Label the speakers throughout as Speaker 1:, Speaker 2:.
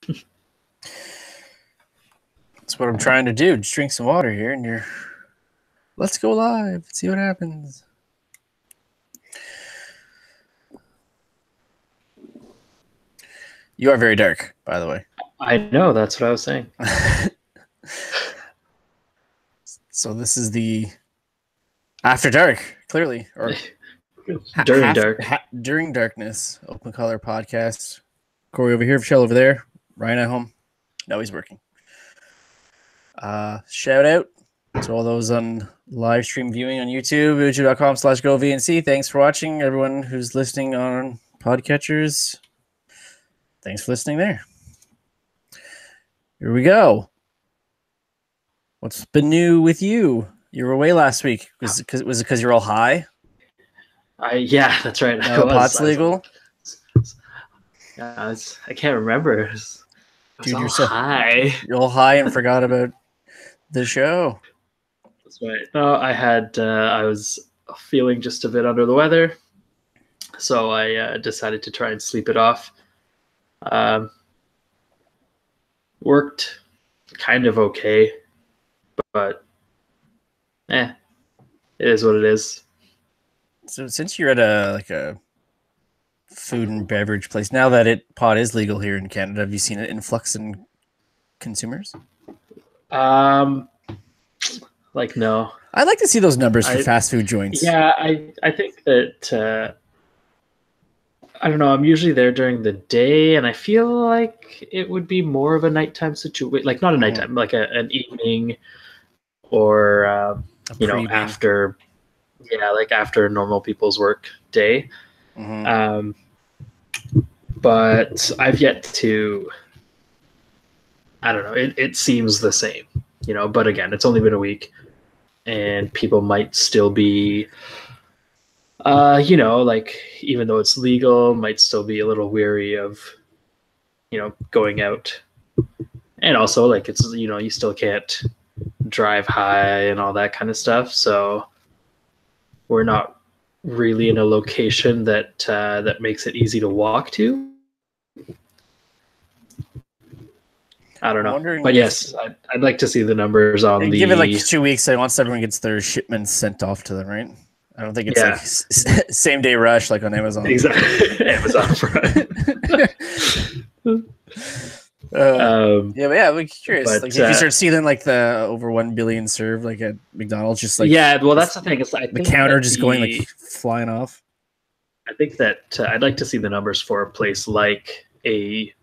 Speaker 1: That's what I'm trying to do. Just drink some water here, and you're. Let's go live. See what happens. You are very dark, by the way.
Speaker 2: I know. That's what I was saying.
Speaker 1: So this is the after dark, clearly, or
Speaker 2: during dark.
Speaker 1: During darkness. Open Color podcast. Corey over here, Michelle over there. Ryan at home. No, he's working. Shout out to all those on live stream viewing on YouTube, youtube.com/govnc. Thanks for watching. Everyone who's listening on podcatchers, thanks for listening there. Here we go. What's been new with you? You were away last week. Was it because you're all high?
Speaker 2: Yeah, that's right.
Speaker 1: Pot's legal?
Speaker 2: I can't remember.
Speaker 1: Dude, you're so high. You're all high and forgot about the show.
Speaker 2: That's right. No, I was feeling just a bit under the weather, so I decided to try and sleep it off. Worked kind of okay, but it is what it is.
Speaker 1: So since you're at a food and beverage place, now that pot is legal here in Canada, have you seen an influx in consumers?
Speaker 2: No.
Speaker 1: I'd like to see those numbers for fast food joints.
Speaker 2: Yeah, I think that I don't know. I'm usually there during the day, and I feel like it would be more of a nighttime situation, like not a nighttime, like an evening, or after, like after normal people's work day. Mm-hmm. But I've yet to. I don't know. It seems the same, But again, it's only been a week, and people might still be. Even though it's legal, might still be a little weary of, going out. And also, it's, you still can't drive high and all that kind of stuff. So we're not really in a location that makes it easy to walk to. I don't know. But yes, I'd like to see the numbers on
Speaker 1: give it 2 weeks. So once everyone gets their shipments sent off to them, right? I don't think it's same day rush like on Amazon.
Speaker 2: Exactly. Amazon Prime.
Speaker 1: I'm curious. But, if you start seeing the over 1 billion served at McDonald's, just
Speaker 2: that's the thing. It's
Speaker 1: the counter just going flying off.
Speaker 2: I think that I'd like to see the numbers for a place like a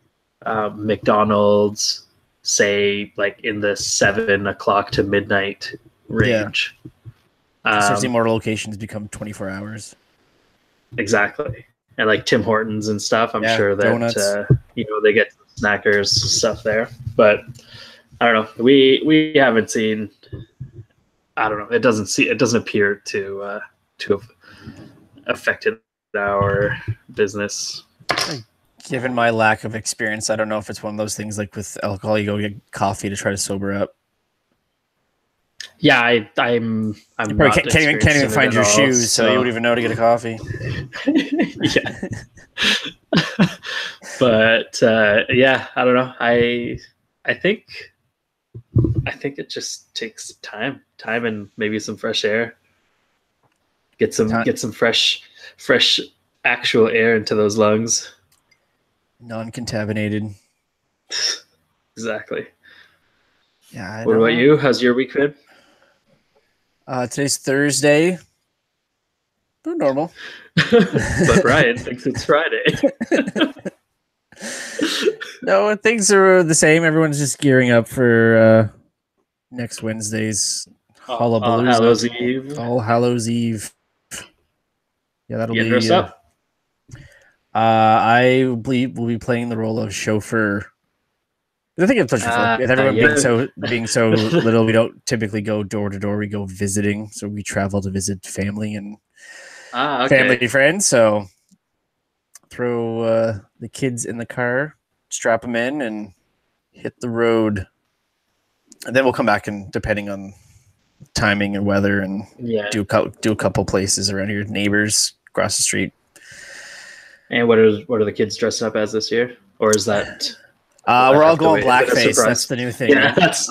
Speaker 2: McDonald's, say in the 7 o'clock to midnight range.
Speaker 1: Yeah. Certainly more locations become 24 hours.
Speaker 2: Exactly. And Tim Hortons and stuff, I'm sure that donuts. They get snackers stuff there. But I don't know. We haven't seen. I don't know. It doesn't appear to have affected our business.
Speaker 1: Given my lack of experience, I don't know if it's one of those things with alcohol, you go get coffee to try to sober up.
Speaker 2: Yeah, I'm
Speaker 1: can't even find your shoes, so you wouldn't even know to get a coffee.
Speaker 2: Yeah. But I don't know. I think it just takes time and maybe some fresh air. Get some fresh actual air into those lungs.
Speaker 1: Non-contaminated.
Speaker 2: Exactly.
Speaker 1: Yeah.
Speaker 2: What about you? How's your week been?
Speaker 1: Today's Thursday. Normal.
Speaker 2: But Ryan thinks it's Friday.
Speaker 1: No, things are the same. Everyone's just gearing up for next Wednesday's
Speaker 2: All Hallows Eve.
Speaker 1: All Hallows Eve. Yeah, that'll be.
Speaker 2: Dressed up.
Speaker 1: I believe we'll be playing the role of chauffeur. I think it's before. With everyone being so little, we don't typically go door to door. We go visiting, so we travel to visit family and family friends. So throw the kids in the car, strap them in, and hit the road. And then we'll come back and, depending on timing and weather, and do a couple places around here, neighbors across the street.
Speaker 2: And what are the kids dressed up as this year, or is that?
Speaker 1: We're all going blackface. That's the new thing.
Speaker 2: Yeah, that's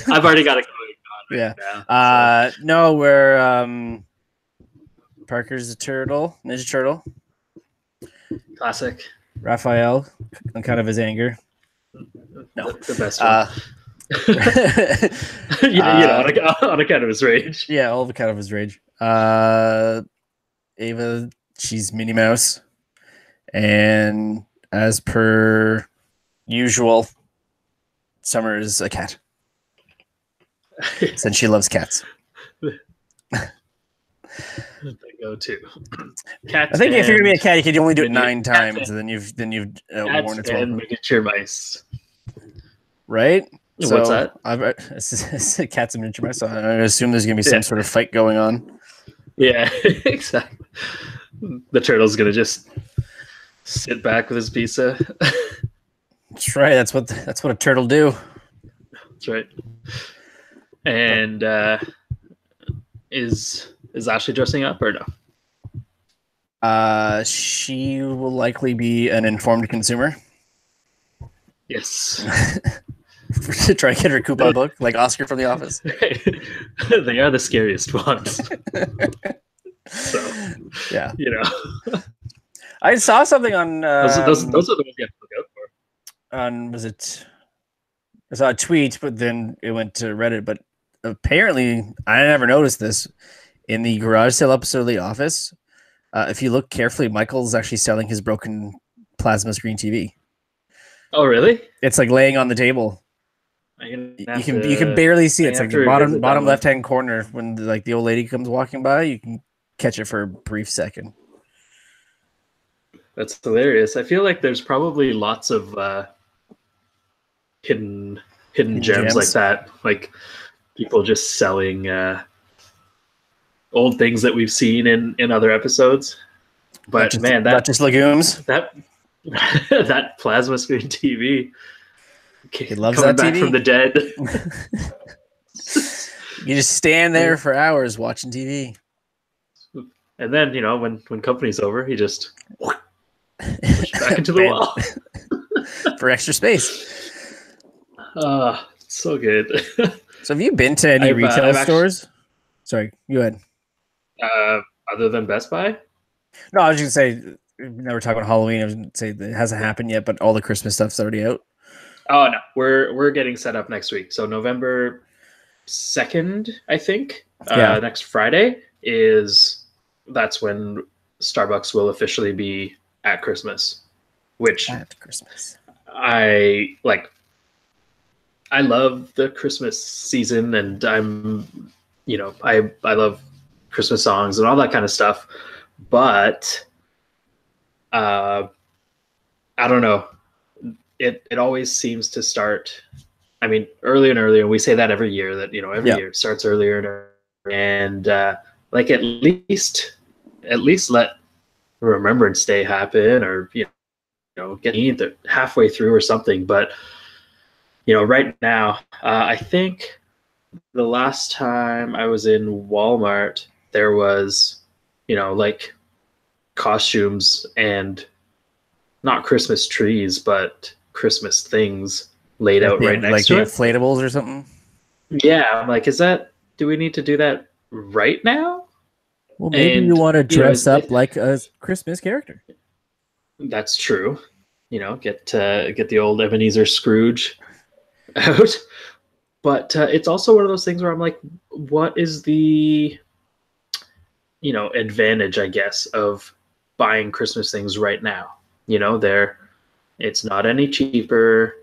Speaker 2: I've already got it going on.
Speaker 1: Right now, so. No, we're Parker's a turtle, Ninja Turtle.
Speaker 2: Classic.
Speaker 1: Raphael, on kind of his anger. No,
Speaker 2: the best one. On account of his rage.
Speaker 1: Yeah, all account of his rage. Ava, she's Minnie Mouse, and as per usual, Summer is a cat, since she loves cats.
Speaker 2: The go-to. Cats.
Speaker 1: I think if you're gonna be a cat, you can only do it 9 times, and then you've worn its welcome.
Speaker 2: Miniature mice.
Speaker 1: Right?
Speaker 2: What's that?
Speaker 1: It's cats and miniature mice. So I assume there's gonna be some sort of fight going on.
Speaker 2: Yeah, exactly. The turtle's gonna just sit back with his pizza.
Speaker 1: That's right. That's what a turtle do.
Speaker 2: That's right. And is Ashley dressing up or
Speaker 1: no? She will likely be an informed consumer.
Speaker 2: Yes.
Speaker 1: To try to get her coupon book, like Oscar from The Office.
Speaker 2: They are the scariest ones. So,
Speaker 1: yeah,
Speaker 2: I
Speaker 1: saw something on.
Speaker 2: Those are the ones you have to look out for.
Speaker 1: I saw a tweet, but then it went to Reddit. But apparently, I never noticed this in the garage sale episode of The Office. If you look carefully, Michael's actually selling his broken plasma screen TV.
Speaker 2: Oh, really?
Speaker 1: It's like laying on the table. You can barely see it. It's like the bottom left hand corner when the old lady comes walking by. You can catch it for a brief second.
Speaker 2: That's hilarious. I feel like there's probably lots of hidden gems like that, like people just selling old things that we've seen in other episodes. But
Speaker 1: not just legumes.
Speaker 2: That plasma screen TV.
Speaker 1: He loves
Speaker 2: coming
Speaker 1: that
Speaker 2: back
Speaker 1: TV
Speaker 2: from the dead.
Speaker 1: You just stand there for hours watching TV,
Speaker 2: and then when company's over, he just back into the wall
Speaker 1: for extra space.
Speaker 2: So good.
Speaker 1: So have you been to any retail stores? Sorry, go ahead.
Speaker 2: Other than Best Buy?
Speaker 1: No, I was just gonna say. Never talking about Halloween. I was gonna say it hasn't happened yet, but all the Christmas stuff's already out.
Speaker 2: Oh no, we're getting set up next week. So November 2nd, I think. Next Friday that's when Starbucks will officially be at Christmas. Which
Speaker 1: at Christmas.
Speaker 2: I love the Christmas season, and I love Christmas songs and all that kind of stuff. But I don't know. It always seems to start. I mean, earlier and earlier. We say that every year. That every year it starts earlier and earlier. And at least let Remembrance Day happen, or get either halfway through or something. But right now, I think the last time I was in Walmart, there was costumes and not Christmas trees, but Christmas things laid out right next to it.
Speaker 1: Like inflatables or something?
Speaker 2: Yeah, I'm like, do we need to do that right now?
Speaker 1: Well, maybe you want to dress up like a Christmas character.
Speaker 2: That's true. Get the old Ebenezer Scrooge out. But it's also one of those things where I'm like, what is the advantage, I guess, of buying Christmas things right now? It's not any cheaper,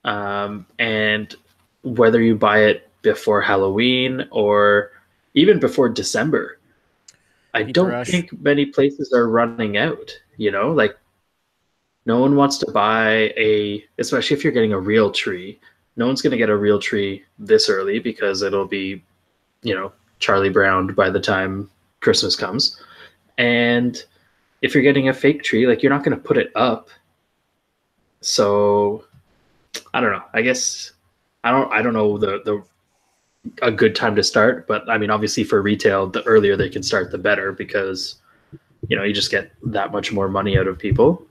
Speaker 2: and whether you buy it before Halloween or even before December, I don't think many places are running out. No one wants to buy especially if you're getting a real tree. No one's going to get a real tree this early because it'll be, Charlie Browned by the time Christmas comes. And if you're getting a fake tree, you're not going to put it up. So I don't know. I guess I don't know a good time to start, but I mean, obviously for retail, the earlier they can start, the better, because you just get that much more money out of people,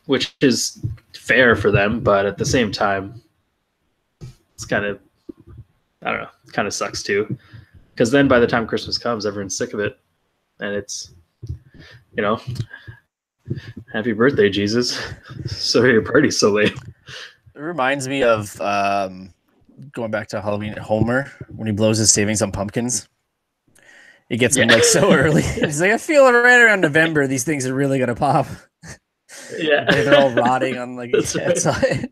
Speaker 2: which is fair for them, but at the same time, it's kind of, I don't know, it kind of sucks too. Because then by the time Christmas comes, everyone's sick of it. And it's, you know, happy birthday, Jesus. Sorry your party's so late.
Speaker 1: It reminds me of going back to Halloween, Homer, when he blows his savings on pumpkins. It gets him like so early. He's like, I feel right around November, these things are really gonna pop.
Speaker 2: Yeah.
Speaker 1: They're all rotting on like
Speaker 2: That's
Speaker 1: outside.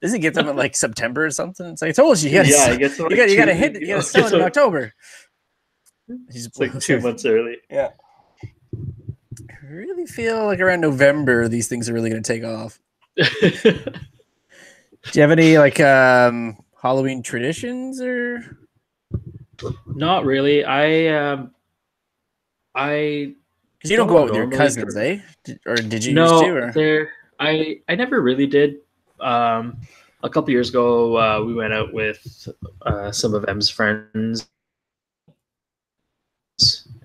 Speaker 1: Does it get them in like September or something? It's like, I told you, you gotta sell it in October.
Speaker 2: It's like 2 months early.
Speaker 1: Yeah. I really feel like around November these things are really gonna take off. Do you have any like Halloween traditions or?
Speaker 2: Not really. I
Speaker 1: because you don't go out with your cousins, eh? Or did you?
Speaker 2: No,
Speaker 1: used to, or?
Speaker 2: I never really did. A couple years ago, we went out with some of M's friends,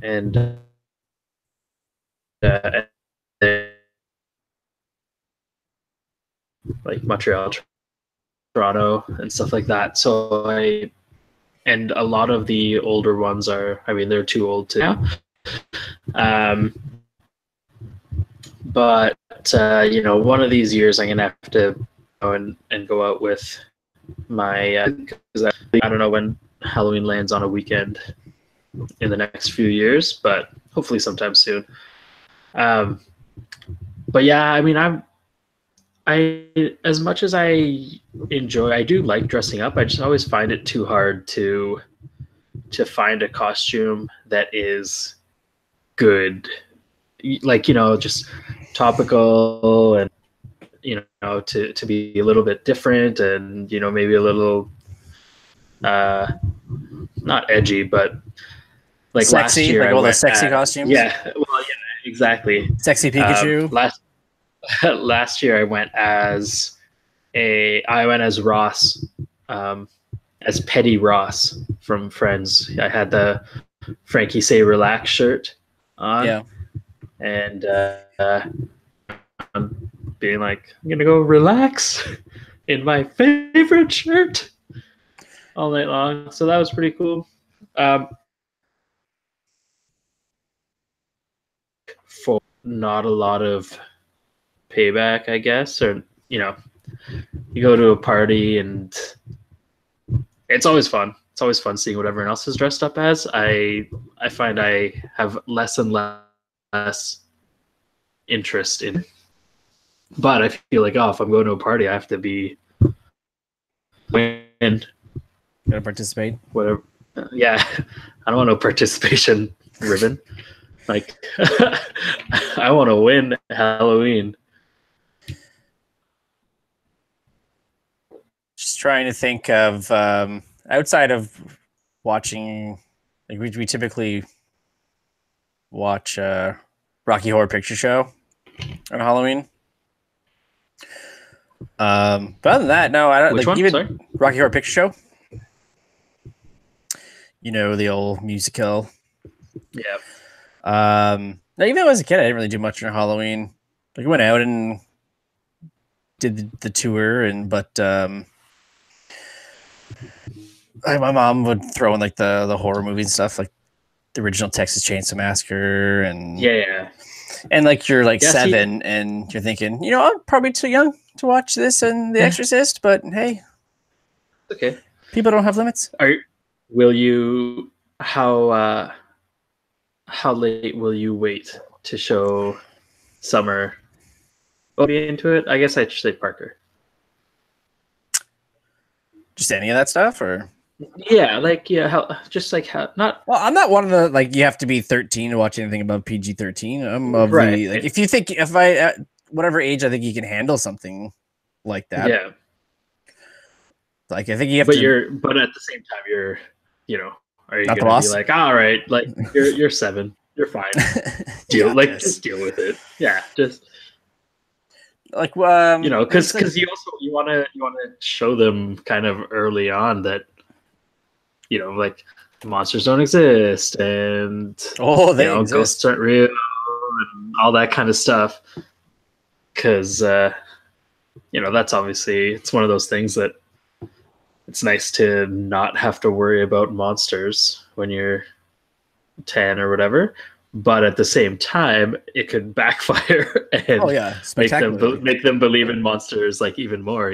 Speaker 2: and like Montreal, Toronto, and stuff like that. So and a lot of the older ones are, I mean, they're too old to now. But you know, one of these years I'm gonna have to go and go out with my because I don't know when Halloween lands on a weekend in the next few years, but hopefully sometime soon. But yeah, I mean, I as much as I do like dressing up, I just always find it too hard to find a costume that is good, like, you know, just topical, and you know, to be a little bit different, and you know, maybe a little not edgy, but like
Speaker 1: sexy,
Speaker 2: last year,
Speaker 1: like all the sexy costumes.
Speaker 2: Yeah, well, yeah, exactly.
Speaker 1: Sexy Pikachu.
Speaker 2: Last year I went as Ross, as Petty Ross from Friends. I had the Frankie Say Relax shirt on.
Speaker 1: Yeah.
Speaker 2: And I'm being like, I'm gonna go relax in my favorite shirt all night long. So that was pretty cool. For not a lot of payback, I guess, or you know, you go to a party and it's always fun. It's always fun seeing what everyone else is dressed up as. I find I have less and less interest in, but I feel like, oh, if I'm going to a party, I have to be gotta
Speaker 1: participate.
Speaker 2: Whatever. Yeah, I don't want no participation ribbon. Like, I want to win Halloween.
Speaker 1: Just trying to think of outside of watching, like we typically watch Rocky Horror Picture Show on Halloween. But other than that, no, I don't.
Speaker 2: Which
Speaker 1: like
Speaker 2: one?
Speaker 1: even
Speaker 2: Sorry?
Speaker 1: Rocky Horror Picture Show. You know, the old musical.
Speaker 2: Yeah.
Speaker 1: Even when I was a kid, I didn't really do much on Halloween. Like, I went out and did the tour, but my mom would throw in like the horror movies and stuff, like the original Texas Chainsaw Massacre, and and like you're like 7 and you're thinking, you know, I'm probably too young to watch this and The Exorcist, but hey,
Speaker 2: okay,
Speaker 1: people don't have limits.
Speaker 2: How late will you wait to show Summer? Will be into it? I guess I'd say Parker.
Speaker 1: Just any of that stuff, or
Speaker 2: yeah, like not.
Speaker 1: Well, I'm not one of the like you have to be 13 to watch anything above PG-13. I'm of the like if I at whatever age I think you can handle something like that.
Speaker 2: Yeah.
Speaker 1: Like I think you have
Speaker 2: but at the same time you're, you know, are you
Speaker 1: not
Speaker 2: gonna be like, all right, like you're 7, you're fine. Just deal with it. Yeah, just
Speaker 1: like
Speaker 2: you know, because you want to show them kind of early on that, you know, like monsters don't exist, and ghosts aren't real, and all that kind of stuff. Because that's obviously, it's one of those things that it's nice to not have to worry about monsters when you're 10 or whatever. But at the same time, it could backfire and make them believe in monsters like even more,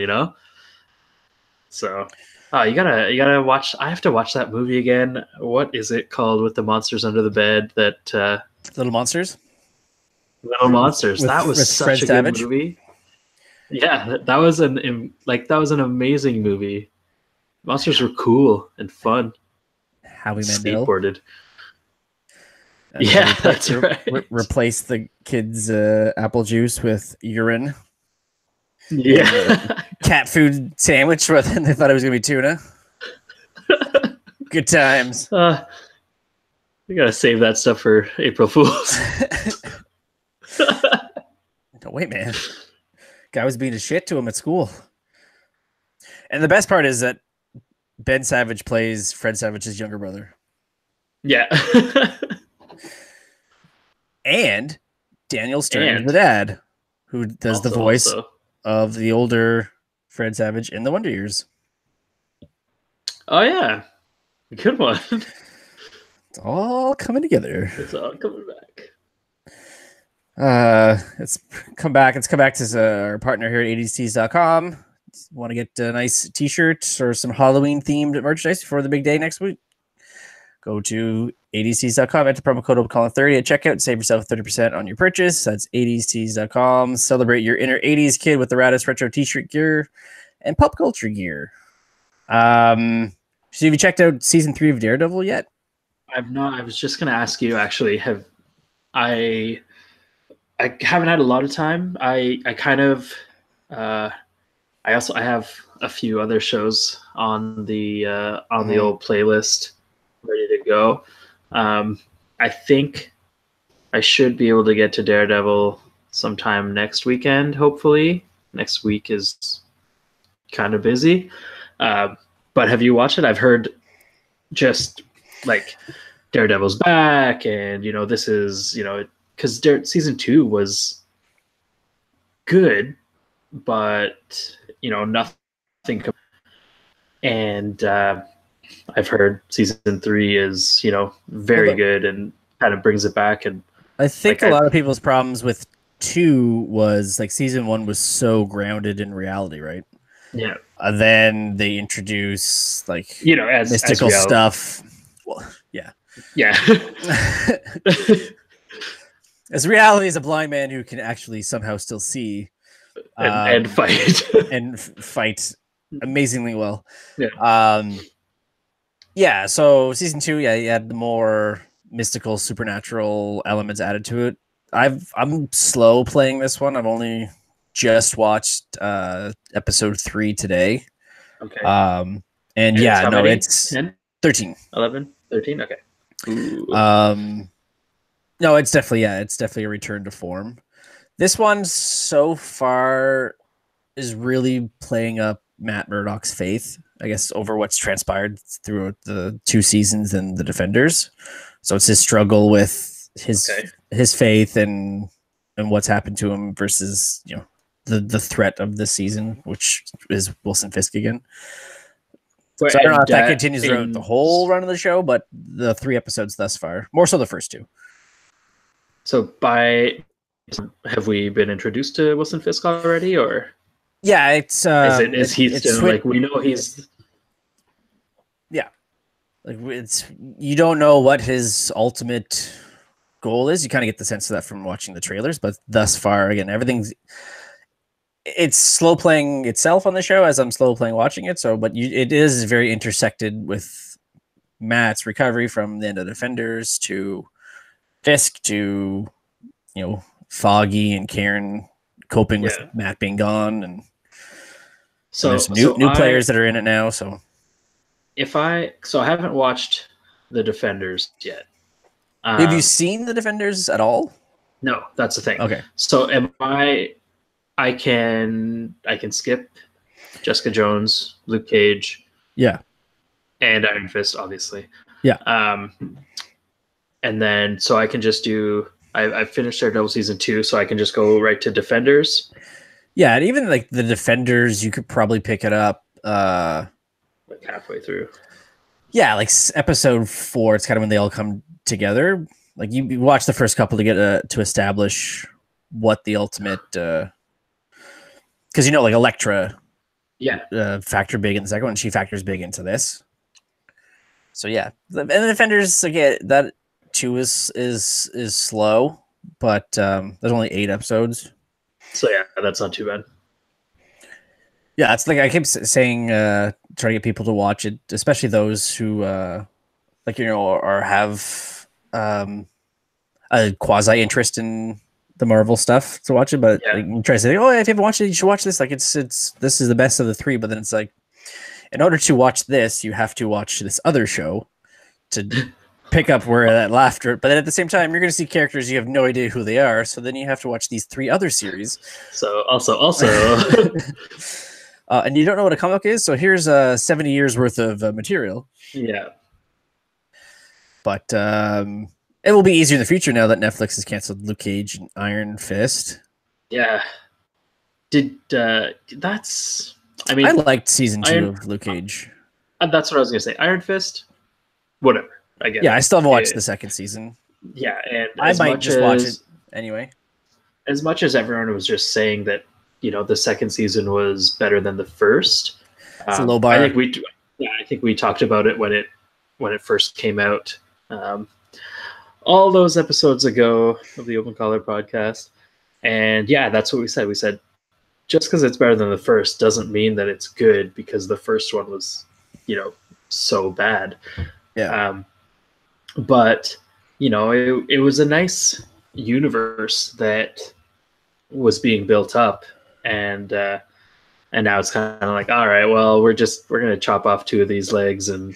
Speaker 2: So you gotta watch. I have to watch that movie again. What is it called with the monsters under the bed? That
Speaker 1: Little Monsters.
Speaker 2: Little Monsters. That was such a good movie. Yeah, that was an amazing movie. Monsters were cool and fun.
Speaker 1: Howie Mandel
Speaker 2: skateboarded. Yeah, that's right.
Speaker 1: Replace the kids' apple juice with urine.
Speaker 2: Yeah,
Speaker 1: cat food sandwich rather than they thought it was gonna be tuna. Good times.
Speaker 2: We gotta save that stuff for April Fools.
Speaker 1: No, wait, man. Guy was being a shit to him at school. And the best part is that Ben Savage plays Fred Savage's younger brother.
Speaker 2: Yeah.
Speaker 1: And Daniel Stern is the dad, who does the voice of the older Fred Savage in The Wonder Years.
Speaker 2: Oh, yeah. Good one.
Speaker 1: It's all coming together.
Speaker 2: It's all coming back.
Speaker 1: It's come back to our partner here at 80stees.com. Want to get a nice t-shirt or some Halloween themed merchandise before the big day next week? Go to 80stees.com, enter promo code OpenColin30 at checkout, save yourself 30% on your purchase. That's 80stees.com. Celebrate your inner 80s kid with the raddest retro t-shirt gear and pop culture gear. So have you checked out season 3 of Daredevil yet?
Speaker 2: I've not. I was just going to ask you, actually, I haven't had a lot of time. I have a few other shows on the old playlist ready to go. I think I should be able to get to Daredevil sometime next weekend, hopefully. Next week is kind of busy. But have you watched it? I've heard just like Daredevil's back, and this is because season 2 was good, but nothing. And I've heard season 3 is very good and kind of brings it back. And
Speaker 1: I think a lot of people's problems with 2 was like season 1 was so grounded in reality, right?
Speaker 2: Yeah.
Speaker 1: Then they introduce mystical stuff. Well, yeah. As reality is a blind man who can actually somehow still see
Speaker 2: and fight
Speaker 1: and fight amazingly well.
Speaker 2: Yeah.
Speaker 1: So season 2, you had the more mystical, supernatural elements added to it. I'm slow playing this one. I've only just watched episode 3 today.
Speaker 2: Okay.
Speaker 1: And it's
Speaker 2: 10?
Speaker 1: 13.
Speaker 2: 11? 13? Okay. Ooh.
Speaker 1: No, it's definitely a return to form. This one so far is really playing up Matt Murdock's faith, I guess, over what's transpired throughout the 2 seasons and the Defenders. So it's his struggle with his faith and what's happened to him versus the threat of this season, which is Wilson Fisk again. So I don't know if that continues throughout the whole run of the show, but the 3 episodes thus far, more so the first 2.
Speaker 2: So have we been introduced to Wilson Fisk already, or?
Speaker 1: Yeah, it's
Speaker 2: is he still like we know he's?
Speaker 1: Yeah, like you don't know what his ultimate goal is. You kind of get the sense of that from watching the trailers, but thus far, again, it's slow playing itself on the show as I'm slow playing watching it. So, but it is very intersected with Matt's recovery from the end of Defenders to Fisk to Foggy and Karen coping with Matt being gone, and there's new players that are in it now. So
Speaker 2: I haven't watched the Defenders yet.
Speaker 1: Have you seen the Defenders at all?
Speaker 2: No, that's the thing.
Speaker 1: Okay.
Speaker 2: So I can skip Jessica Jones, Luke Cage, and Iron Fist, obviously. And then I can just do. I finished Daredevil season 2, so I can just go right to Defenders.
Speaker 1: Yeah, and even like the Defenders, you could probably pick it up.
Speaker 2: Like halfway through.
Speaker 1: Yeah, like episode 4. It's kind of when they all come together. Like you watch the first couple to get to establish what the ultimate. Because like Elektra, factor big in the second one. She factors big into this. So yeah, and the Defenders again that too is slow, but there's only 8 episodes.
Speaker 2: So yeah, that's not too bad.
Speaker 1: Yeah, it's like I keep saying, trying to get people to watch it, especially those who or have a quasi interest in the Marvel stuff to watch it. But like, you try to say, oh, if you haven't watched it, you should watch this. Like it's this is the best of the 3. But then it's like, in order to watch this, you have to watch this other show to pick up where that laughter. But then at the same time, you're going to see characters you have no idea who they are. So then you have to watch these 3 other series.
Speaker 2: So also.
Speaker 1: And you don't know what a comic book is, so here's 70 years worth of material.
Speaker 2: Yeah.
Speaker 1: But it will be easier in the future now that Netflix has canceled Luke Cage and Iron Fist.
Speaker 2: Yeah. That's... I mean...
Speaker 1: I liked season 2 of Luke Cage.
Speaker 2: That's what I was going to say. Iron Fist? Whatever. I guess.
Speaker 1: Yeah, I still haven't watched the second season.
Speaker 2: Yeah, and
Speaker 1: I might just watch it anyway.
Speaker 2: As much as everyone was just saying that, the second season was better than the first.
Speaker 1: It's a low bar.
Speaker 2: I think we talked about it when it first came out, all those episodes ago of the Open Collar podcast. And yeah, that's what we said. We said just because it's better than the first doesn't mean that it's good, because the first one was, so bad.
Speaker 1: Yeah.
Speaker 2: But it was a nice universe that was being built up. And now it's kind of like, all right, well, we're gonna chop off 2 of these legs, and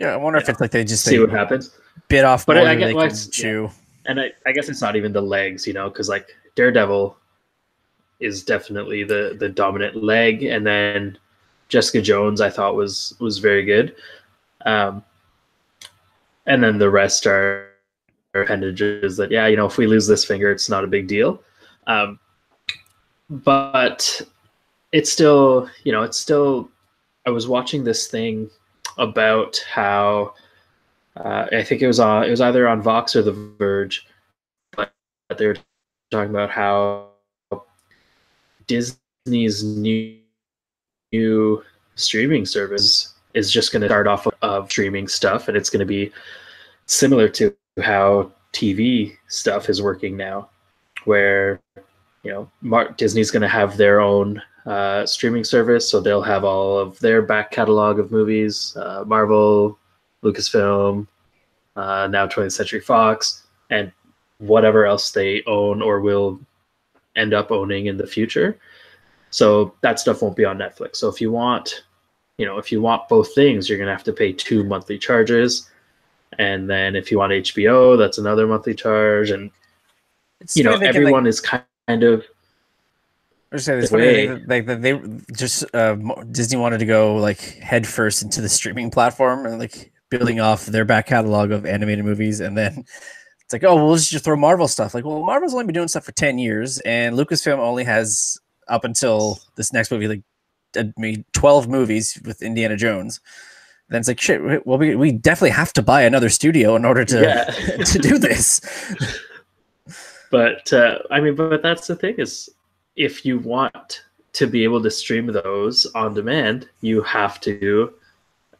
Speaker 1: I wonder if it's like they just
Speaker 2: see what happens.
Speaker 1: Bit off,
Speaker 2: but I
Speaker 1: guess they can chew.
Speaker 2: And I guess it's not even the legs, because like Daredevil is definitely the dominant leg, and then Jessica Jones I thought was very good, and then the rest are appendages that if we lose this finger, it's not a big deal. But it's still, I was watching this thing about how I think it was either on Vox or The Verge, but they were talking about how Disney's new streaming service is just going to start off of streaming stuff, and it's going to be similar to how TV stuff is working now, where Disney's going to have their own streaming service, so they'll have all of their back catalog of movies, Marvel, Lucasfilm, now 20th Century Fox, and whatever else they own or will end up owning in the future. So that stuff won't be on Netflix. So if you want both things, you're going to have to pay 2 monthly charges. And then if you want HBO, that's another monthly charge. And everyone is kind of...
Speaker 1: It's funny like they just Disney wanted to go like head first into the streaming platform and like building off their back catalog of animated movies, and then it's like, oh, we'll just throw Marvel stuff. Like, well, Marvel's only been doing stuff for 10 years, and Lucasfilm only has up until this next movie like made 12 movies with Indiana Jones. Then it's like, shit, well, we definitely have to buy another studio in order to to do this.
Speaker 2: But but that's the thing, is if you want to be able to stream those on demand, you have to,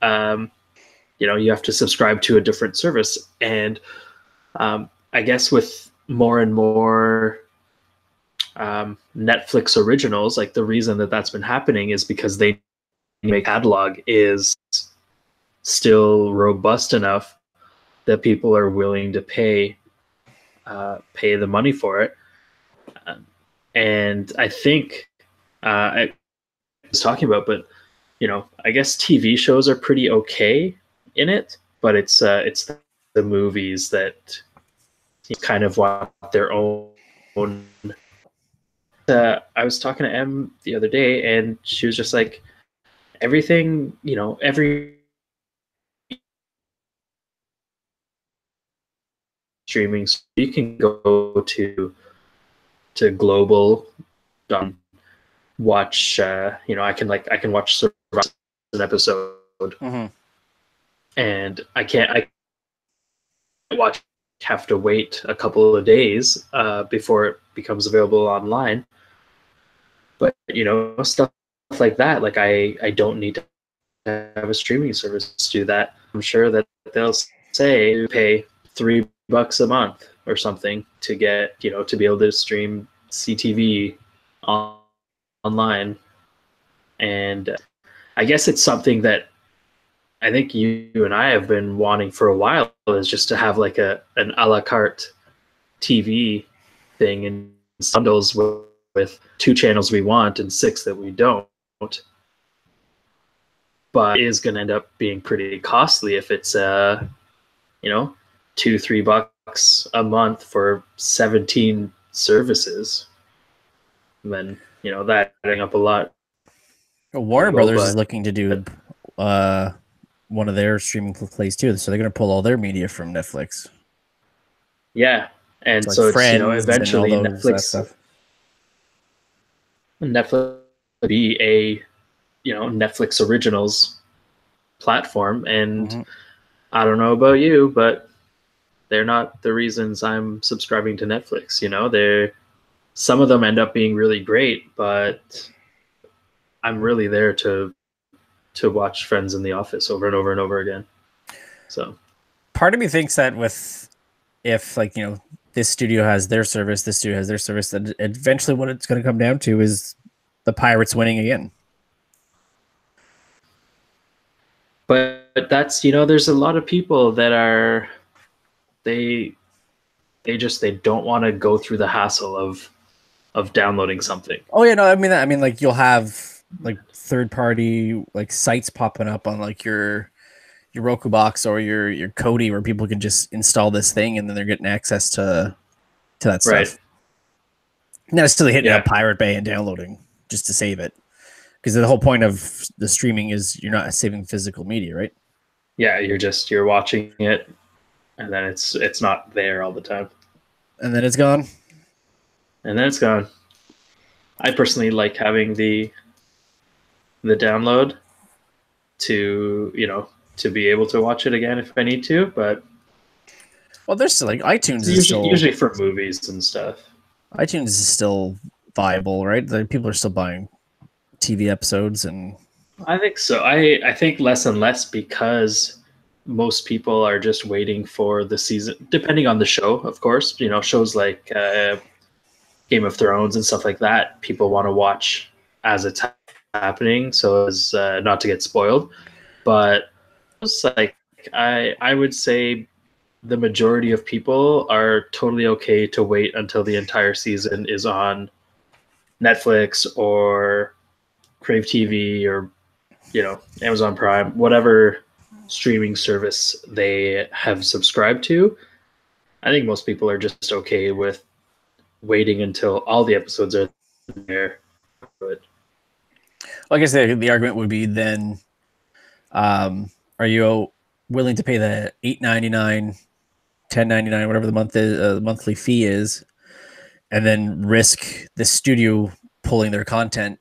Speaker 2: you have to subscribe to a different service. And I guess with more and more Netflix originals, like the reason that that's been happening is because they make catalog is still robust enough that people are willing to pay the money for it. And I think I was talking about, but I guess TV shows are pretty okay in it, but it's the movies that kind of want their own. I was talking to Em the other day, and she was just like, everything, every streaming, you can go to global on watch. I can watch an episode, and I watch. Have to wait a couple of days before it becomes available online. But stuff like that, like I don't need to have a streaming service to do that. I'm sure that they'll say you pay $3 a month or something to get to be able to stream CTV online. And I guess it's something that I think you and I have been wanting for a while, is just to have like an a la carte TV thing and bundles with 2 channels we want and 6 that we don't. But it is going to end up being pretty costly if it's $2-3 a month for 17 services. And then that adding up a lot.
Speaker 1: Warner Brothers is looking to do one of their streaming plays too, so they're going to pull all their media from Netflix.
Speaker 2: Yeah, and so it's, eventually Netflix would be a Netflix originals platform, and I don't know about you, but they're not the reasons I'm subscribing to Netflix. They're, some of them end up being really great, but I'm really there to watch Friends in the Office over and over and over again. So
Speaker 1: part of me thinks that if this studio has their service, this studio has their service, that eventually what it's going to come down to is the pirates winning again.
Speaker 2: But that's, there's a lot of people that are, they don't want to go through the hassle of downloading something.
Speaker 1: Oh yeah, no, I mean like you'll have like third party like sites popping up on like your Roku box or your Kodi, where people can just install this thing and then they're getting access to that stuff. Right. Now it's still hitting up Pirate Bay and downloading just to save it, because the whole point of the streaming is you're not saving physical media, right?
Speaker 2: Yeah, you're watching it, and then it's not there all the time,
Speaker 1: and then it's gone.
Speaker 2: I personally like having the download to to be able to watch it again if I need to, but
Speaker 1: there's still like iTunes
Speaker 2: usually for movies and stuff.
Speaker 1: iTunes is still viable, right? Like, people are still buying TV episodes, and
Speaker 2: I think so. I think less and less, because most people are just waiting for the season, depending on the show, of course. Shows like Game of Thrones and stuff like that, people want to watch as it's happening, so as not to get spoiled. But it's like I would say the majority of people are totally okay to wait until the entire season is on Netflix or Crave TV or Amazon Prime, whatever streaming service they have subscribed to. I think most people are just okay with waiting until all the episodes are there. But
Speaker 1: I guess the argument would be then, are you willing to pay the $8.99, $10.99, whatever the monthly fee is, and then risk the studio pulling their content,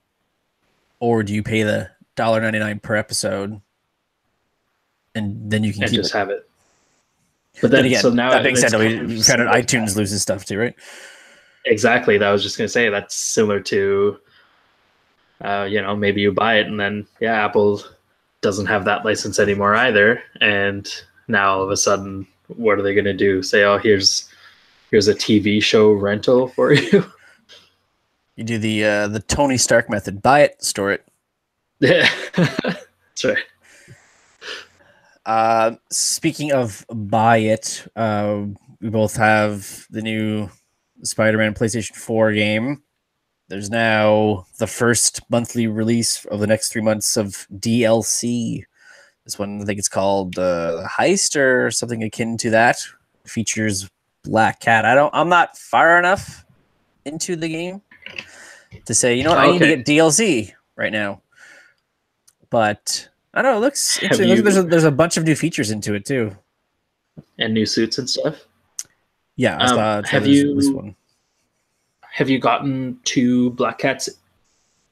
Speaker 1: or do you pay the $1.99 per episode, and then you can keep
Speaker 2: just have it? But then
Speaker 1: again,
Speaker 2: so now
Speaker 1: that being said, we found out iTunes loses stuff too, right?
Speaker 2: Exactly. That I was just going to say, that's similar to, maybe you buy it and then, Apple doesn't have that license anymore either. And now all of a sudden, what are they going to do? Say, oh, here's a TV show rental for you.
Speaker 1: You do the Tony Stark method: buy it, store it.
Speaker 2: Yeah, that's
Speaker 1: right. Speaking of buy it, we both have the new Spider-Man PlayStation 4 game. There's now the first monthly release of the next 3 months of DLC. This one, I think it's called Heist or something akin to that. It features Black Cat. I'm not far enough into the game to say, I need to get DLC right now. But I don't know, it looks interesting. There's a bunch of new features into it too.
Speaker 2: And new suits and stuff?
Speaker 1: Yeah, I saw
Speaker 2: have you...
Speaker 1: this one.
Speaker 2: have you gotten to Black Cat's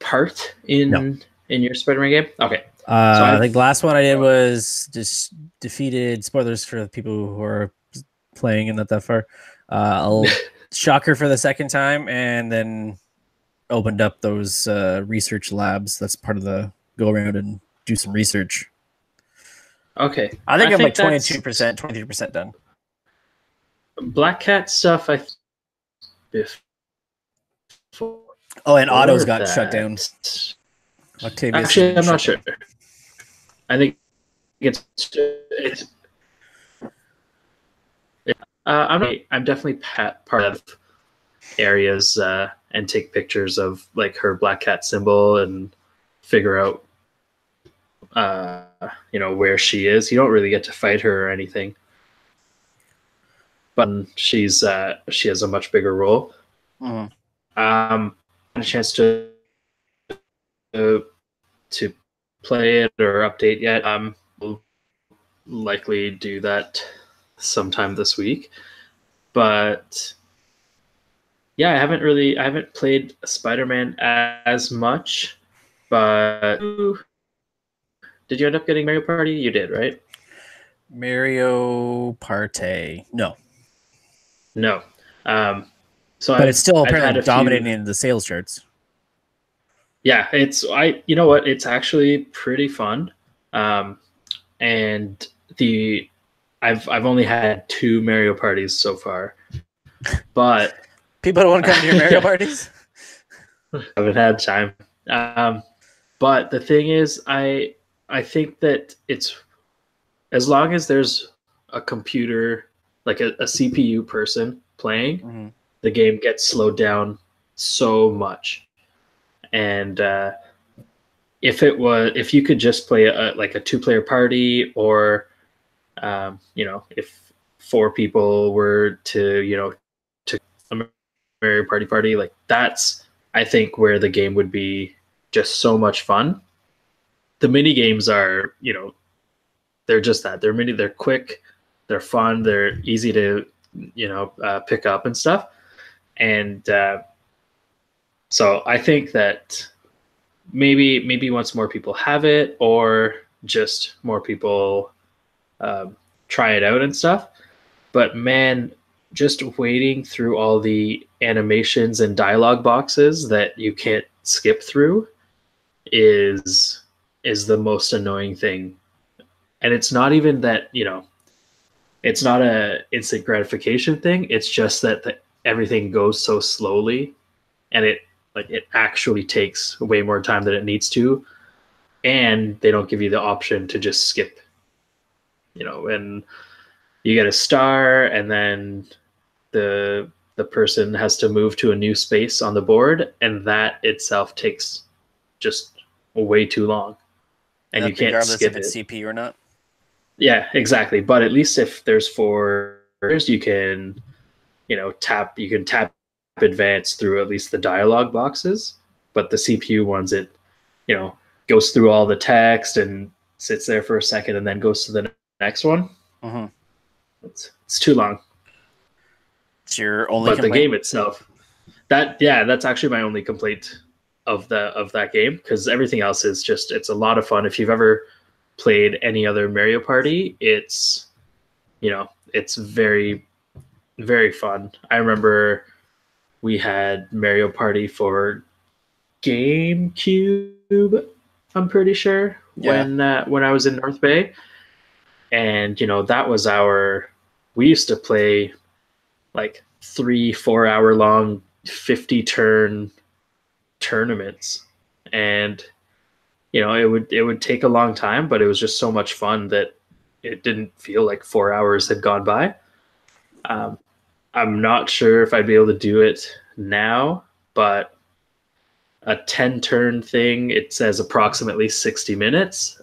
Speaker 2: part in your Spider-Man game? Okay.
Speaker 1: I think the last one I did was just defeated, spoilers for the people who are playing and not that far. I'll shocker for the second time, and then opened up those research labs. That's part of the go around and do some research.
Speaker 2: Okay.
Speaker 1: I think I'm like 22%, 23% done.
Speaker 2: Black Cat stuff,
Speaker 1: and Otto's got shut down. Octavius
Speaker 2: actually, I'm not sure. I think it's I'm definitely part of areas and take pictures of like her Black Cat symbol and figure out where she is. You don't really get to fight her or anything, but she has a much bigger role. A chance to play it or update yet. We'll likely do that sometime this week, but yeah, I haven't played Spider-Man as much. But did you end up getting Mario Party? You did, right?
Speaker 1: Mario Party, no.
Speaker 2: But
Speaker 1: it's still apparently dominating in the sales charts.
Speaker 2: Yeah, you know what? It's actually pretty fun. And I've only had 2 Mario parties so far, but
Speaker 1: people don't want to come to your Mario parties.
Speaker 2: I haven't had time. But the thing is, I think that it's, as long as there's a computer, like a CPU person playing, the game gets slowed down so much. And if you could just play a 2-player party, or if 4 people were to a Mario Party, like that's, I think, where the game would be just so much fun. The mini games are, they're just that. They're quick, they're fun, they're easy to pick up and stuff. And so I think that maybe once more people have it, or just more people try it out and stuff. But man, just wading through all the animations and dialogue boxes that you can't skip through is the most annoying thing. And it's not even that, it's not a instant gratification thing. It's just that everything goes so slowly, and it actually takes way more time than it needs to. And they don't give you the option to just skip, and you get a star, and then the person has to move to a new space on the board, and that itself takes just way too long. And you can't skip
Speaker 1: if it's CP or not.
Speaker 2: Yeah, exactly. But at least if there's 4, you can, tap advance through at least the dialogue boxes. But the CPU ones, it, goes through all the text and sits there for a second and then goes to the next one. It's too long.
Speaker 1: It's your only
Speaker 2: But
Speaker 1: complaint?
Speaker 2: the game itself, that's actually my only complaint of that game, because everything else is just, it's a lot of fun. If you've ever played any other Mario Party, it's it's very, very fun. I remember we had Mario Party for GameCube, I'm pretty sure, when I was in North Bay. And that was we used to play like 3-4 hour long 50 turn tournaments, and it would take a long time, but it was just so much fun that it didn't feel like 4 hours had gone by. I'm not sure if I'd be able to do it now, but a 10 turn thing, it says approximately 60 minutes,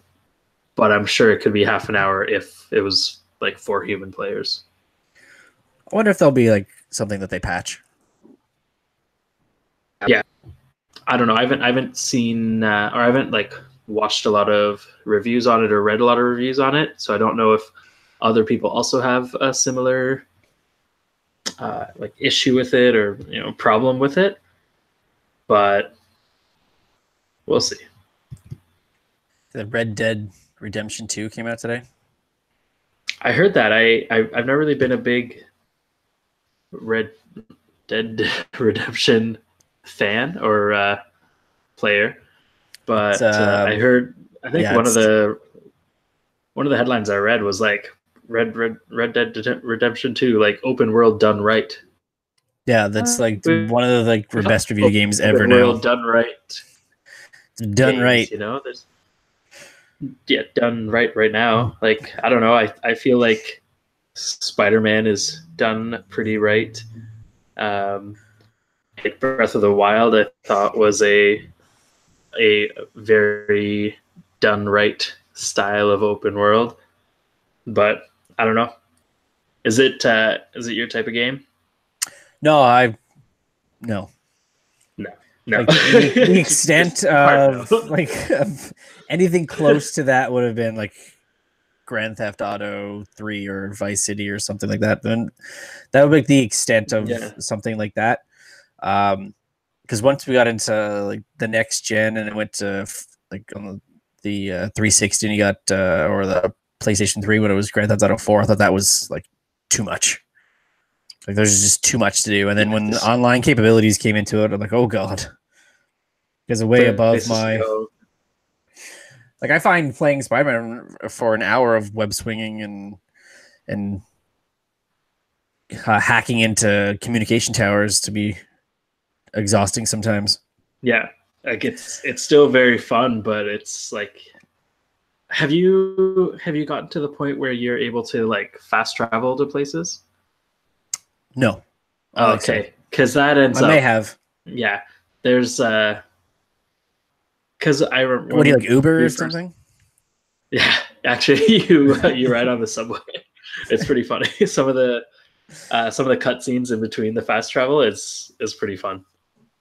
Speaker 2: but I'm sure it could be half an hour if it was like 4 human players.
Speaker 1: I wonder if there'll be like something that they patch.
Speaker 2: Yeah, I don't know. I haven't seen or I haven't watched a lot of reviews on it or read a lot of reviews on it, so I don't know if other people also have a similar like issue with it or problem with it, but we'll see.
Speaker 1: The Red Dead Redemption 2 came out today.
Speaker 2: I heard that. I've never really been a big Red Dead Redemption fan or player, but I heard. I think one of the headlines I read was like Red Dead Redemption 2, like open world done right.
Speaker 1: Yeah, that's like one of the like best reviewed games ever now.
Speaker 2: World done right.
Speaker 1: Done games, right.
Speaker 2: You know, there's done right now. Like I don't know. I feel like Spider-Man is done pretty right. Like Breath of the Wild, I thought was a very done right style of open world, but I don't know. Is it your type of game?
Speaker 1: No.
Speaker 2: Like,
Speaker 1: the extent of of anything close to that would have been like Grand Theft Auto 3 or Vice City or something like that. Then that would be the extent of something like that. Because once we got into like the next gen and it went to like on the 360 and you got or the PlayStation 3 when it was Grand Theft Auto 4, I thought that was like too much. Like there's just too much to do. And then when the online capabilities came into it, I'm like, oh god. Because way above my like I find playing Spider-Man for an hour of web swinging and hacking into communication towers to be exhausting sometimes.
Speaker 2: Yeah, like it's still very fun, but it's like, have you gotten to the point where you're able to like fast travel to places?
Speaker 1: No.
Speaker 2: Okay, because that ends up.
Speaker 1: I may have.
Speaker 2: Yeah, there's because I remember.
Speaker 1: What do you like, Uber or something?
Speaker 2: Yeah, actually, you ride on the subway. It's pretty funny. Some of the cutscenes in between the fast travel is pretty fun,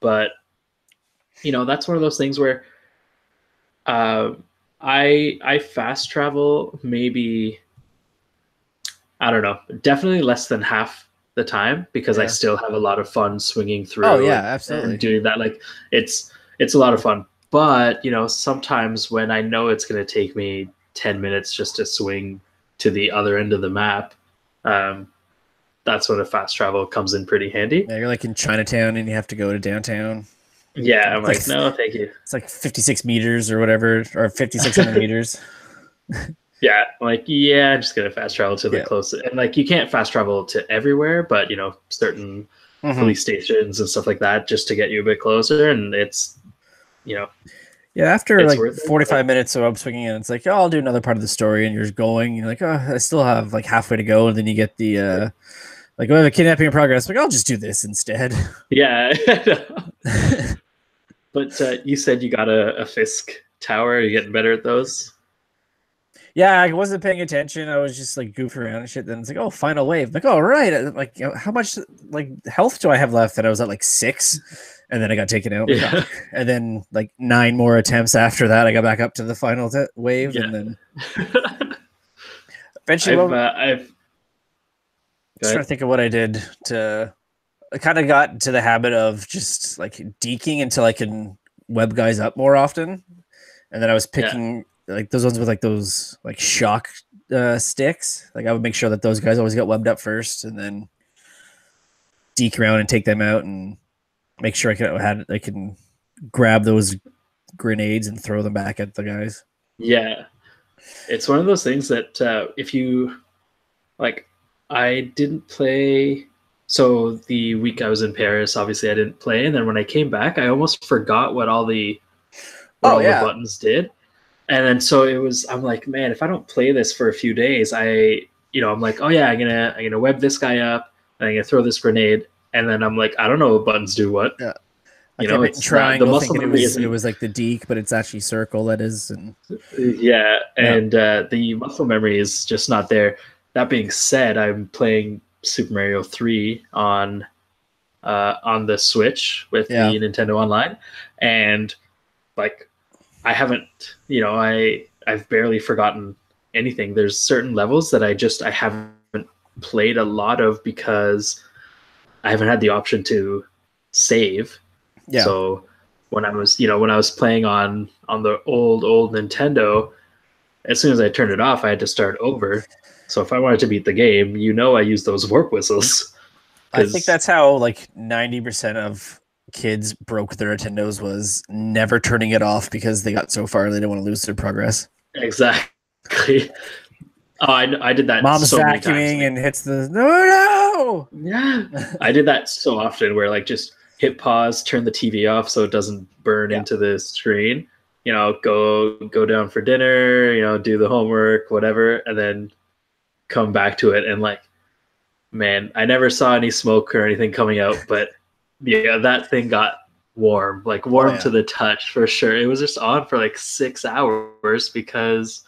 Speaker 2: but that's one of those things where I fast travel maybe, I don't know, definitely less than half the time because I still have a lot of fun swinging through.
Speaker 1: Oh yeah, absolutely.
Speaker 2: And doing that, like it's a lot of fun. But sometimes when I know it's going to take me 10 minutes just to swing to the other end of the map, that's when a fast travel comes in pretty handy.
Speaker 1: Yeah, you're like in Chinatown and you have to go to downtown.
Speaker 2: Yeah, I'm like, no, thank you.
Speaker 1: It's like 56 meters or whatever, or 5,600 meters.
Speaker 2: Yeah, I'm just gonna fast travel to the closest, and like you can't fast travel to everywhere, but certain police stations and stuff like that just to get you a bit closer, and it's
Speaker 1: after like 45 minutes of upswinging, and it's like, oh, I'll do another part of the story, and you're going, you're like, oh, I still have like halfway to go, and then you get the like, we have a kidnapping in progress. Like, I'll just do this instead.
Speaker 2: Yeah. But you said you got a Fisk tower. Are you getting better at those?
Speaker 1: Yeah, I wasn't paying attention. I was just like goofing around and shit. Then it's like, oh, final wave. I'm like, oh, right. Like, how much like health do I have left? And I was at like 6, and then I got taken out.
Speaker 2: Yeah.
Speaker 1: And then like 9 more attempts after that, I got back up to the final wave, and then eventually,
Speaker 2: I've
Speaker 1: just trying to think of what I did to. I kind of got into the habit of just like deking until I can web guys up more often, and then I was picking like those ones with like those like shock sticks. Like I would make sure that those guys always got webbed up first, and then deke around and take them out, and make sure I can grab those grenades and throw them back at the guys.
Speaker 2: Yeah, it's one of those things that if you like, I didn't play. So the week I was in Paris, obviously I didn't play, and then when I came back, I almost forgot what all the buttons did. And then so I'm like, man, if I don't play this for a few days, I'm like, oh yeah, I'm gonna web this guy up, and I'm gonna throw this grenade, and then I'm like, I don't know what buttons do what.
Speaker 1: Yeah. It's trying. The muscle memory it was like the deke, but it's actually circle. That is, and
Speaker 2: the muscle memory is just not there. That being said, I'm playing Super Mario 3 on the Switch with the Nintendo Online, and like I haven't, I've barely forgotten anything. There's certain levels that I haven't played a lot of because I haven't had the option to save.
Speaker 1: Yeah.
Speaker 2: So when I was playing on the old Nintendo, as soon as I turned it off, I had to start over. So if I wanted to beat the game, I use those warp whistles.
Speaker 1: I think that's how like 90% of kids broke their Nintendos, was never turning it off because they got so far they didn't want to lose their progress.
Speaker 2: Exactly. Oh, I did that.
Speaker 1: Mom's
Speaker 2: so many
Speaker 1: vacuuming
Speaker 2: times.
Speaker 1: and hits the no.
Speaker 2: Yeah, I did that so often where like just hit pause, turn the TV off so it doesn't burn into the screen. Go down for dinner. Do the homework, whatever, and then come back to it. And like, man, I never saw any smoke or anything coming out, but yeah, that thing got warm, like warm to the touch for sure. It was just on for like 6 hours because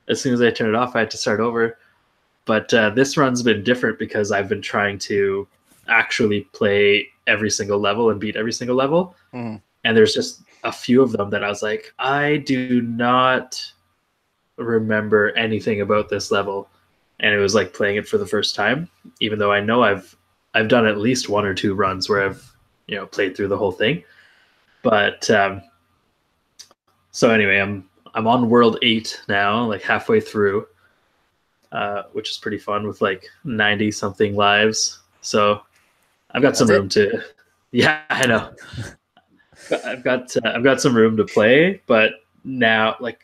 Speaker 2: as soon as I turned it off, I had to start over. But this run's been different because I've been trying to actually play every single level and beat every single level. And there's just a few of them that I was like, I do not remember anything about this level. And it was like playing it for the first time, even though I know I've done at least 1 or 2 runs where I've played through the whole thing. But so anyway, I'm on world 8 now, like halfway through, which is pretty fun with like 90 something lives. So I've got some room to. Yeah, I know. I've got some room to play, but now like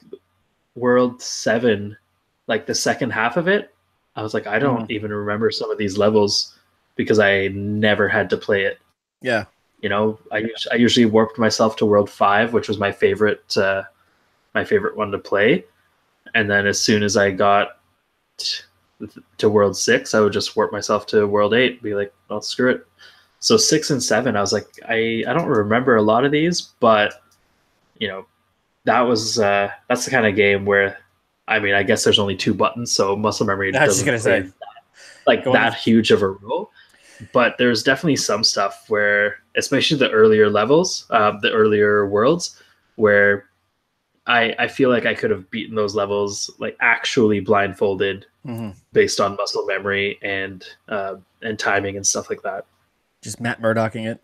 Speaker 2: world 7, like the second half of it, I was like, I don't even remember some of these levels because I never had to play it.
Speaker 1: Yeah.
Speaker 2: I usually warped myself to world 5, which was my favorite one to play. And then as soon as I got to world 6, I would just warp myself to world 8, be like, oh, screw it. So 6 and 7, I was like, I don't remember a lot of these, but that's the kind of game where, I mean, I guess there's only 2 buttons, so muscle memory doesn't play that huge of a role. But there's definitely some stuff where, especially the earlier levels, the earlier worlds, where I feel like I could have beaten those levels like actually blindfolded based on muscle memory and timing and stuff like that.
Speaker 1: Just Matt Murdocking it.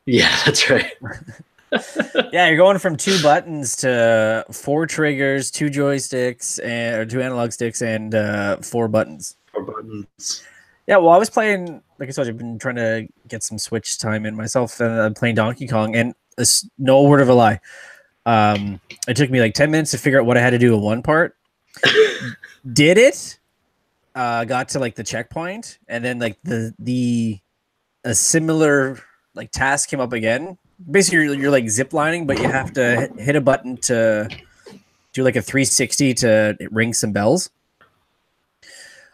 Speaker 2: Yeah, that's right.
Speaker 1: Yeah, you're going from 2 buttons to 4 triggers, 2 joysticks, or 2 analog sticks, and 4 buttons.
Speaker 2: 4 buttons.
Speaker 1: Yeah, well, I was playing, like I told you, I've been trying to get some Switch time in myself, and I'm playing Donkey Kong, and no word of a lie. It took me like 10 minutes to figure out what I had to do in one part. Did it? Got to like the checkpoint, and then like a similar like task came up again. Basically, you're like zip lining, but you have to hit a button to do like a 360 to ring some bells.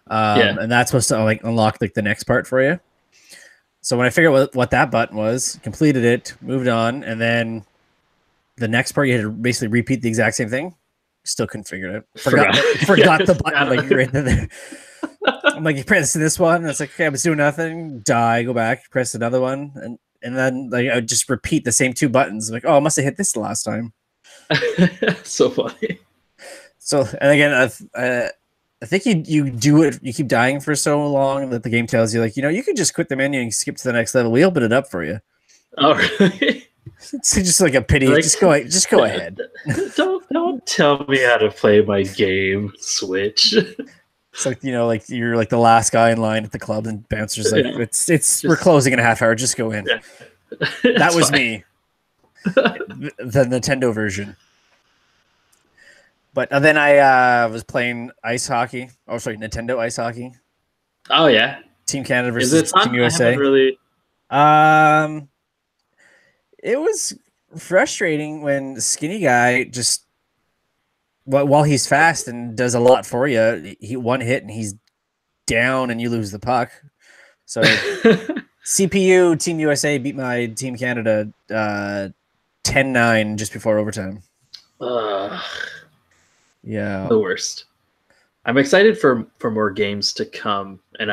Speaker 1: And that's supposed to like unlock like the next part for you. So when I figured out what that button was, completed it, moved on, and then the next part you had to basically repeat the exact same thing. Still couldn't figure it out. Forgot the button like right there. I'm like, you press this one, and it's like, okay, I was doing nothing. Die, go back, press another one, and then like I would just repeat the same 2 buttons. Like, oh, I must have hit this the last time.
Speaker 2: So funny.
Speaker 1: So, and again, I think you do it. You keep dying for so long that the game tells you, like, you could just quit the menu and skip to the next level. We open it up for you.
Speaker 2: Oh, really?
Speaker 1: It's just like a pity. Like, just go ahead.
Speaker 2: Don't tell me how to play my game, Switch.
Speaker 1: It's like, like you're like the last guy in line at the club, and bouncer's like, we're closing in a half hour. Just go in.
Speaker 2: Yeah.
Speaker 1: That was me. The Nintendo version. But then I was playing ice hockey. Oh, sorry, Nintendo ice hockey.
Speaker 2: Oh yeah,
Speaker 1: Team Canada versus Team USA.
Speaker 2: I haven't really.
Speaker 1: It was frustrating when the skinny guy just, while he's fast and does a lot for you, he one hit and he's down and you lose the puck. So CPU Team USA beat my Team Canada 10-9 just before overtime. Yeah,
Speaker 2: the worst. I'm excited for more games to come, and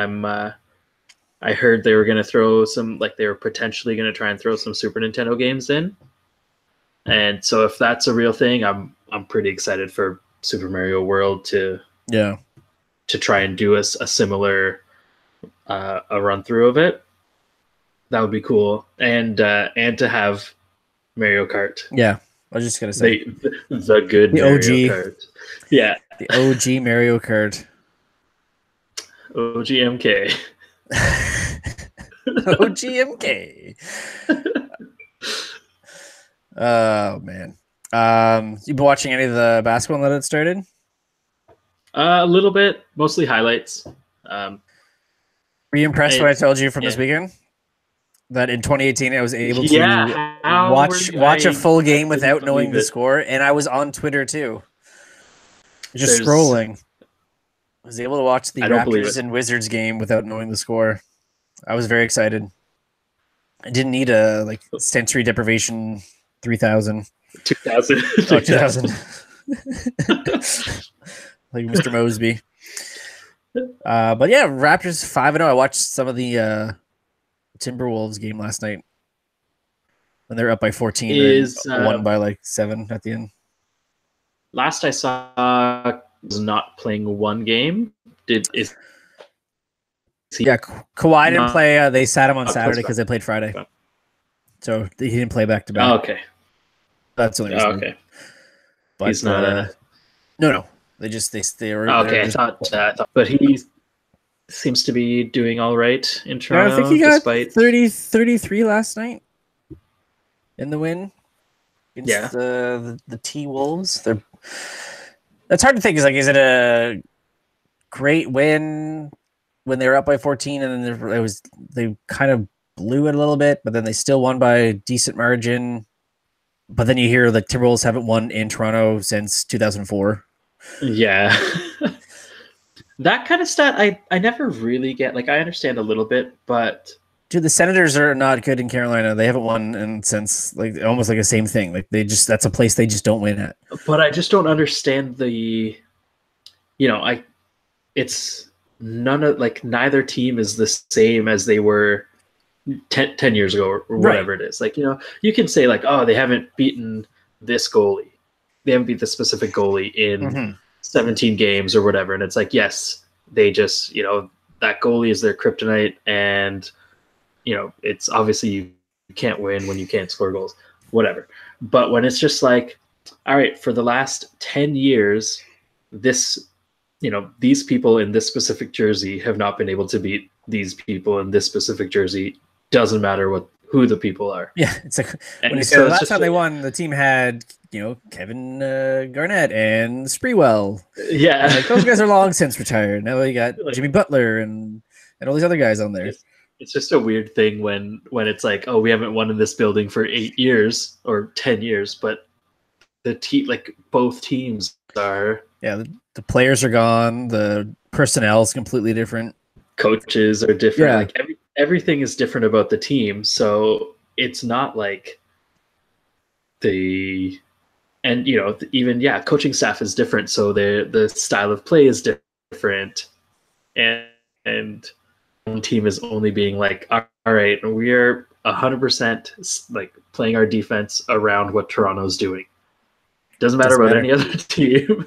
Speaker 2: I heard they were going to throw some, like they were potentially going to try and throw some Super Nintendo games in. And so if that's a real thing, I'm pretty excited for Super Mario World to try and do a similar a run through of it. That would be cool, and to have Mario Kart.
Speaker 1: Yeah, I was just gonna say
Speaker 2: the good
Speaker 1: the
Speaker 2: Mario
Speaker 1: OG,
Speaker 2: Kart. Yeah,
Speaker 1: the OG Mario Kart.
Speaker 2: OGMK.
Speaker 1: OGMK. Oh man. You been watching any of the basketball that it started?
Speaker 2: A little bit, mostly highlights.
Speaker 1: Were you impressed what I told you from this weekend? That in 2018 I was able to watch a full game without knowing the score, and I was on Twitter too. Just scrolling. I was able to watch the Raptors and Wizards game without knowing the score. I was very excited. I didn't need a sensory deprivation 3000.
Speaker 2: 2000.
Speaker 1: Oh, 2000. Like Mr. Mosby. But yeah, Raptors 5-0. I watched some of the Timberwolves game last night when they're up by 14 and won by 7 at the end.
Speaker 2: Last I saw was not playing one game.
Speaker 1: Yeah, Kawhi didn't play. They sat him on Saturday because they played Friday, so he didn't play back to back.
Speaker 2: Oh, okay,
Speaker 1: that's the only reason.
Speaker 2: Okay,
Speaker 1: but
Speaker 2: he's not.
Speaker 1: No. They were
Speaker 2: okay. I thought, but he seems to be doing all right in Toronto.
Speaker 1: I think he got 33 last night in the win against the T-Wolves. That's hard to think. Is it a great win when they were up by 14 and then they kind of blew it a little bit, but then they still won by a decent margin? But then you hear the Timberwolves haven't won in Toronto since 2004.
Speaker 2: Yeah. That kind of stat I never really get. I understand a little bit, but
Speaker 1: dude, the Senators are not good in Carolina. They haven't won since almost the same thing. That's a place they just don't win at.
Speaker 2: But I just don't understand it's none of neither team is the same as they were 10 years ago or whatever it is. You can say oh, they haven't beaten this goalie. They haven't beat the specific goalie in 17 games or whatever. And it's yes, they just, that goalie is their kryptonite. And, it's obviously you can't win when you can't score goals, whatever. But when it's just all right, for the last 10 years, these people in this specific jersey have not been able to beat these people in this specific jersey. Doesn't matter who the people are.
Speaker 1: Yeah, it's when you say the last time they won, the team had Kevin Garnett and Spreewell.
Speaker 2: Yeah,
Speaker 1: and those guys are long since retired. Now you got Jimmy Butler and all these other guys on there.
Speaker 2: It's just a weird thing when it's oh, we haven't won in this building for 8 years or 10 years, but the both teams are.
Speaker 1: Yeah, the players are gone. The personnel is completely different.
Speaker 2: Coaches are different. Yeah. Everything is different about the team, so it's not coaching staff is different, so the style of play is different, and one team is only being all right, we are 100% playing our defense around what Toronto's doing. Doesn't matter about any other team.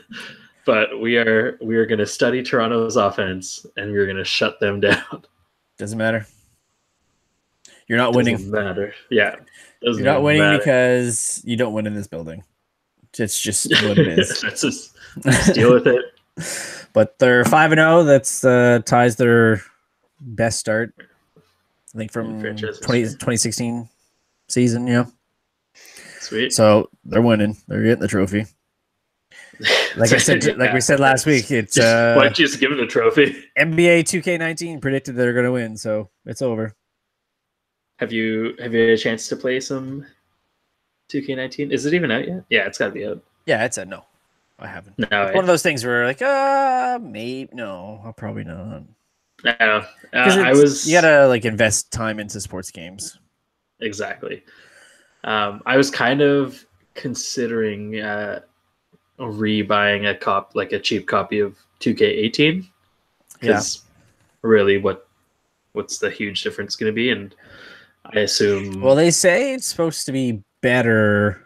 Speaker 2: But we are going to study Toronto's offense, and we're going to shut them down.
Speaker 1: Doesn't matter. You're not winning.
Speaker 2: Doesn't matter. Yeah.
Speaker 1: You're not winning because you don't win in this building. It's just what it is.
Speaker 2: Just deal with it.
Speaker 1: But they're 5-0. That's ties their best start, I think, from 2016 season. Yeah.
Speaker 2: Sweet.
Speaker 1: So they're winning. They're getting the trophy. We said last week, it's
Speaker 2: why don't you just give it a trophy?
Speaker 1: NBA 2K19 predicted they're going to win, so it's over.
Speaker 2: Have you had a chance to play some 2K19? Is it even out yet? Yeah, it's got to be out.
Speaker 1: Yeah, it's out. No, I haven't.
Speaker 2: No,
Speaker 1: it's one of those things where maybe no, I'll probably not.
Speaker 2: No,
Speaker 1: you gotta invest time into sports games.
Speaker 2: Exactly. I was kind of considering rebuying a cheap copy of 2K18 because really what's the huge difference going to be? And I assume
Speaker 1: they say it's supposed to be better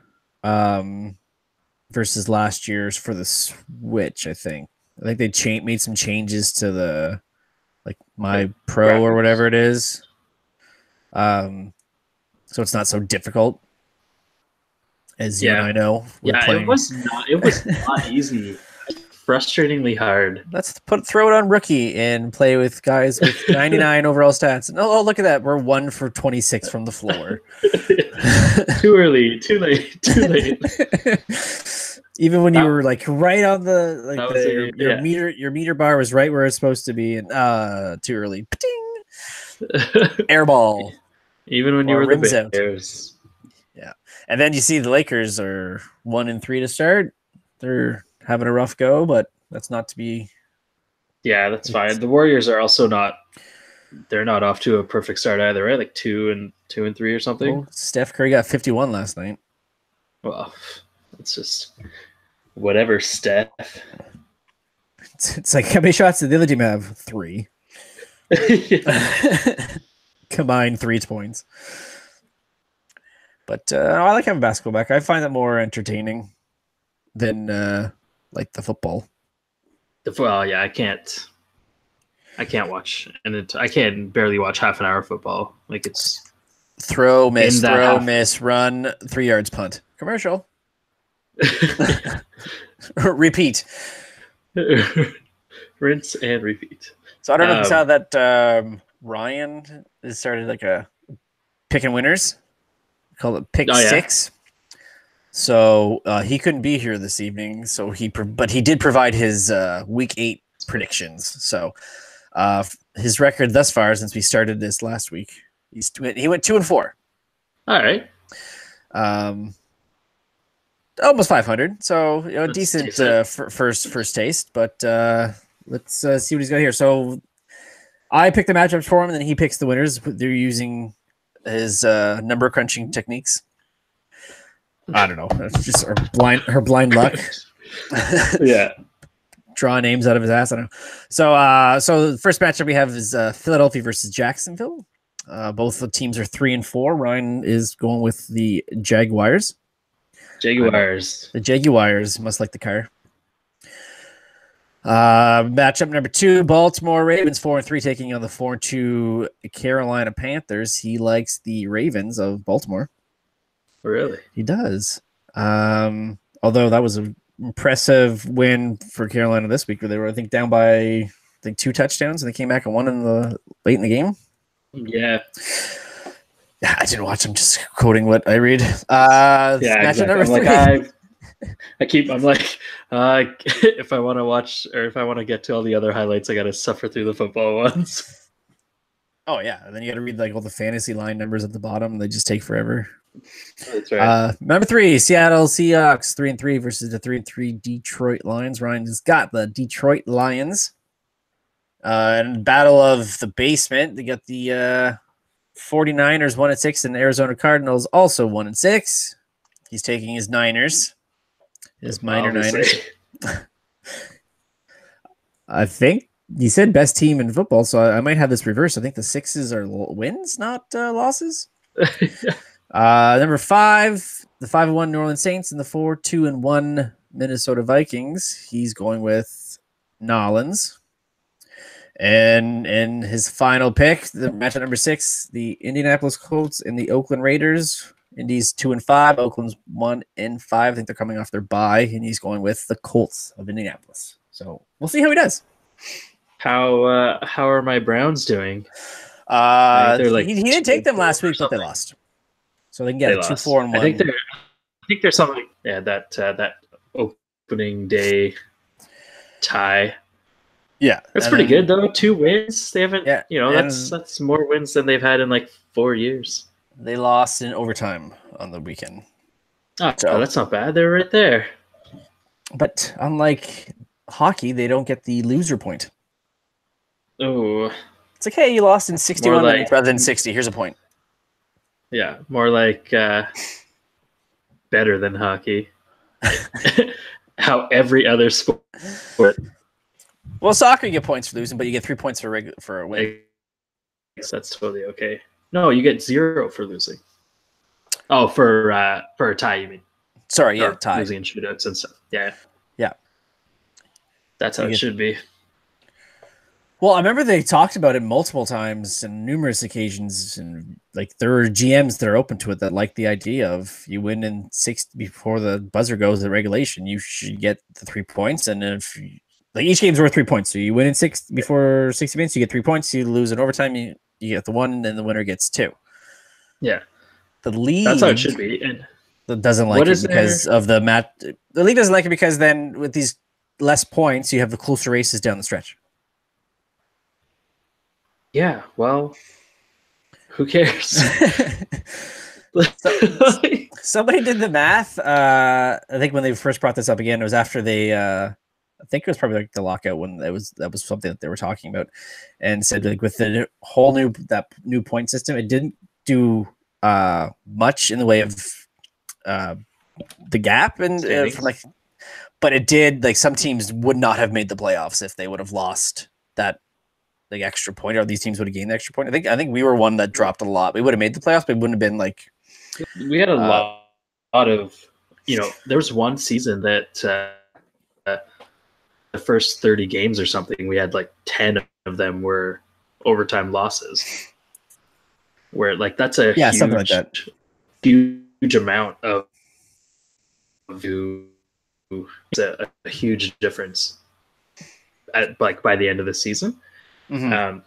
Speaker 1: versus last year's for the Switch. I think they made some changes to the My Pro or whatever it is. So it's not so difficult, as you and I know.
Speaker 2: It was not easy. Frustratingly hard.
Speaker 1: Let's throw it on rookie and play with guys with 99 overall stats. And look at that, we're 1 for 26 from the floor.
Speaker 2: Too early, too late.
Speaker 1: Even when you were like right on the your meter bar was right where it's supposed to be, and too early. Airball.
Speaker 2: Even when you were the Bears.
Speaker 1: Yeah. And then you see the Lakers are 1-3 to start. They're having a rough go, but that's not to be.
Speaker 2: Yeah, that's fine. The Warriors are also they're not off to a perfect start either, right? Like 2-3 or something.
Speaker 1: Oh, Steph Curry got 51 last night.
Speaker 2: Well, it's just whatever, Steph.
Speaker 1: It's like, how many shots did the other team have? 3. Combined 3 points. But I like having basketball back. I find it more entertaining than like the football.
Speaker 2: Well, yeah, I can't watch, and I can barely watch half an hour of football. Like it's
Speaker 1: throw, miss, miss, run, 3 yards, punt. Commercial. Repeat.
Speaker 2: Rinse and repeat.
Speaker 1: So I don't know if you saw that Ryan has started like a picking winners. Call it pick 6. So he couldn't be here this evening. So but he did provide his week 8 predictions. So his record thus far since we started this last week, he went 2-4.
Speaker 2: All right.
Speaker 1: Almost 500. So decent first taste. But let's see what he's got here. So I picked the matchups for him, and then he picks the winners. They're using his number crunching techniques. I don't know. It's just her blind luck.
Speaker 2: Yeah.
Speaker 1: Draw names out of his ass. I don't know. So the first matchup we have is Philadelphia versus Jacksonville. Both the teams are 3-4. Ryan is going with the Jaguars.
Speaker 2: The
Speaker 1: Jaguars must like the car. Matchup number 2, Baltimore Ravens 4-3 taking on the 4-2 Carolina Panthers. He likes the Ravens of Baltimore.
Speaker 2: Really?
Speaker 1: He does. Although that was an impressive win for Carolina this week, where they were, I think, down by 2 touchdowns, and they came back and won late in the game.
Speaker 2: Yeah.
Speaker 1: I didn't watch. I'm just quoting what I read.
Speaker 2: Matchup number 3. I'm like, if I want to watch or if I want to get to all the other highlights, I got to suffer through the football ones.
Speaker 1: Oh yeah, and then you got to read like all the fantasy line numbers at the bottom. They just take forever.
Speaker 2: That's right.
Speaker 1: Number 3, Seattle Seahawks 3-3 versus the 3-3 Detroit Lions. Ryan has got the Detroit Lions. And battle of the basement. They got the 49ers 1-6 and Arizona Cardinals also 1-6. He's taking his Niners. His minor Niners. I think he said best team in football, so I might have this reversed. I think the 6s are wins, not losses. Number 5, the 5-1 New Orleans Saints and the 4-2-1 Minnesota Vikings. He's going with Nolans. And in his final pick, the matchup number 6, the Indianapolis Colts and the Oakland Raiders. Indy's 2-5, Oakland's 1-5. I think they're coming off their bye, and he's going with the Colts of Indianapolis. So we'll see how he does.
Speaker 2: How are my Browns doing?
Speaker 1: He didn't take them last week, but they lost. So they can get 2-4-1.
Speaker 2: I think there's something. Yeah, that opening day tie.
Speaker 1: Yeah,
Speaker 2: that's pretty good though. 2 wins. They haven't. Yeah, that's more wins than they've had in like 4 years.
Speaker 1: They lost in overtime on the weekend.
Speaker 2: Oh, so that's not bad. They're right there.
Speaker 1: But unlike hockey, they don't get the loser point.
Speaker 2: Oh,
Speaker 1: it's like, hey, you lost in 61 minutes rather than 60. Here's a point.
Speaker 2: Yeah, more like better than hockey. How every other sport.
Speaker 1: Well, soccer you get points for losing, but you get 3 points for a win.
Speaker 2: That's totally okay. No, you get 0 for losing. Oh, for a tie, you mean?
Speaker 1: Sorry, yeah, tie.
Speaker 2: Losing in shootouts and stuff. Yeah.
Speaker 1: Yeah.
Speaker 2: That's how it should be.
Speaker 1: Well, I remember they talked about it multiple times and numerous occasions, and like there are GMs that are open to it that like the idea of you win in 6 before the buzzer goes in regulation, you should get the 3 points, and if like each game's worth 3 points, so you win in 6 before 60 minutes, you get 3 points. You lose in overtime, you get the 1, and the winner gets 2.
Speaker 2: Yeah,
Speaker 1: the league
Speaker 2: that's how it should be. And
Speaker 1: doesn't like it because of the match. The league doesn't like it because then with these less points, you have the closer races down the stretch.
Speaker 2: Yeah, well, who cares?
Speaker 1: Somebody did the math. I think when they first brought this up again, it was after they. I think it was probably like the lockout when that was something that they were talking about, and said like with the whole new point system, it didn't do much in the way of the gap and from like, but it did like some teams would not have made the playoffs if they would have lost that. Like extra point, or these teams would have gained the extra point. I think we were one that dropped a lot. We would have made the playoffs, but it wouldn't have been like.
Speaker 2: We had a lot of, there was one season that the first 30 games or something, we had like 10 of them were overtime losses. Where like that's a
Speaker 1: something like that.
Speaker 2: Huge amount of it's a huge difference at like by the end of the season. Mm-hmm.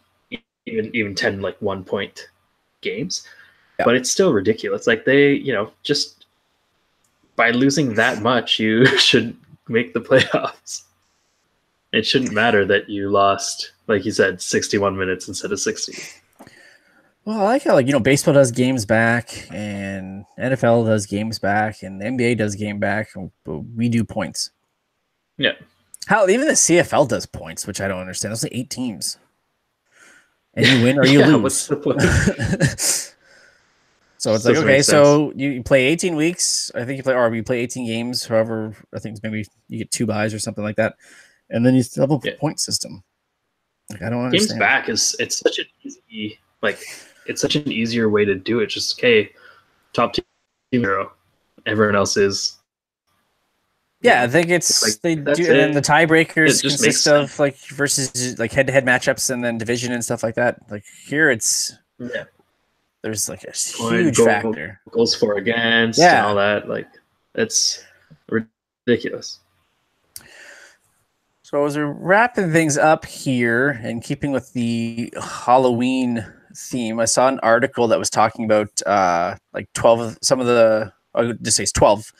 Speaker 2: Even 10 like 1 point games, but it's still ridiculous. Like they, just by losing that much, you should make the playoffs. It shouldn't matter that you lost, like you said, 61 minutes instead of 60.
Speaker 1: Well, I like how baseball does games back, and NFL does games back, and the NBA does game back, but we do points.
Speaker 2: Yeah.
Speaker 1: How even the CFL does points, which I don't understand. There's like 8 teams. And you win or you lose.
Speaker 2: What's the point?
Speaker 1: So it's like, okay, so you play 18 weeks. I think you play 18 games. However, I think maybe you get 2 buys or something like that. And then you still have a point system. Like, I don't understand.
Speaker 2: Games back it's such an easy, it's such an easier way to do it. Just, okay, top team 0. Everyone else is.
Speaker 1: Yeah, I think it's like they do, and then the tiebreakers consist of like versus like head-to-head matchups and then division and stuff like that. Like here, there's like a huge factor,
Speaker 2: goals for against, and all that. Like it's ridiculous.
Speaker 1: So as we're wrapping things up here and keeping with the Halloween theme, I saw an article that was talking about like 12 of some of the. I would just say it's 12.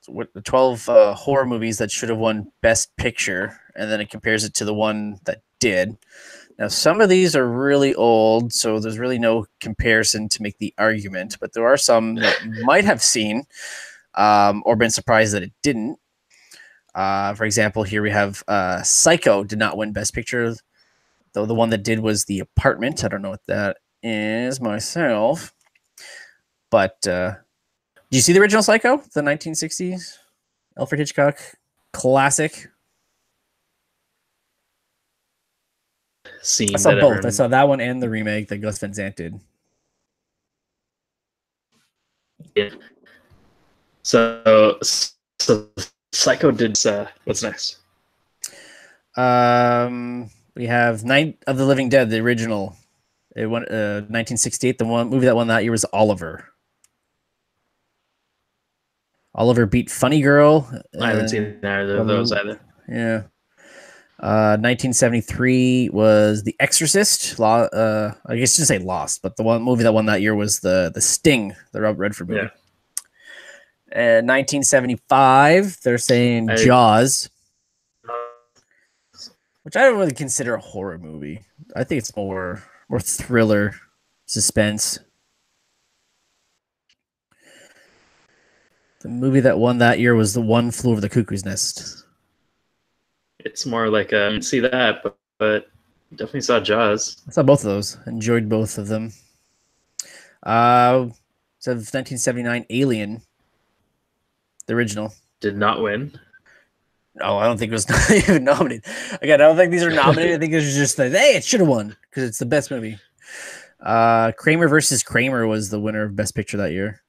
Speaker 1: What the 12 horror movies that should have won Best Picture, and then it compares it to the one that did. Now, some of these are really old, so there's really no comparison to make the argument, but there are some that you might have seen or been surprised that it didn't. For example, here we have Psycho did not win Best Picture, though the one that did was The Apartment. I don't know what that is myself, but... Do you see the original Psycho, the 1960s Alfred Hitchcock classic? I saw both. I saw that one and the remake that Gus Van Sant did.
Speaker 2: Yeah. So Psycho did. What's next?
Speaker 1: We have Night of the Living Dead, the original. It won 1968. The one movie that won that year was Oliver. Oliver beat Funny Girl.
Speaker 2: I haven't seen either of those either.
Speaker 1: Yeah. 1973 was The Exorcist. I guess you should say Lost, but the one movie that won that year was the Sting, the Robert Redford movie. Yeah. 1975, they're saying Jaws, which I don't really consider a horror movie. I think it's more thriller, suspense. The movie that won that year was The One Flew Over the Cuckoo's Nest.
Speaker 2: It's more like I didn't see that, but definitely saw Jaws.
Speaker 1: I saw both of those. Enjoyed both of them. So 1979 Alien, the original,
Speaker 2: did not win.
Speaker 1: No, I don't think it was even nominated. Again, I don't think these are nominated. I think it was just like, hey, it should have won because it's the best movie. Kramer versus Kramer was the winner of Best Picture that year.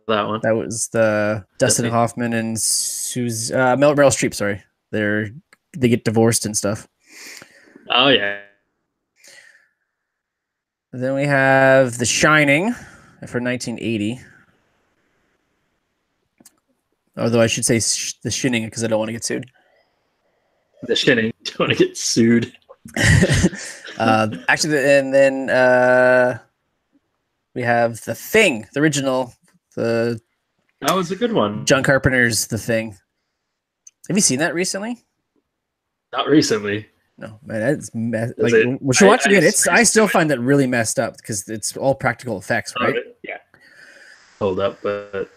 Speaker 2: That one.
Speaker 1: That was the Dustin Hoffman and Meryl Streep. Sorry, they get divorced and stuff.
Speaker 2: Oh yeah.
Speaker 1: Then we have The Shining for 1980. Although I should say The Shining because I don't want to get sued.
Speaker 2: The Shining. Don't want to get sued.
Speaker 1: Actually, and then we have The Thing, the original. That
Speaker 2: was a good one.
Speaker 1: John Carpenter's The Thing. Have you seen that recently?
Speaker 2: Not recently.
Speaker 1: No, man, it's like we should watch it again. I still find that really messed up because it's all practical effects, right?
Speaker 2: Yeah. Hold up, but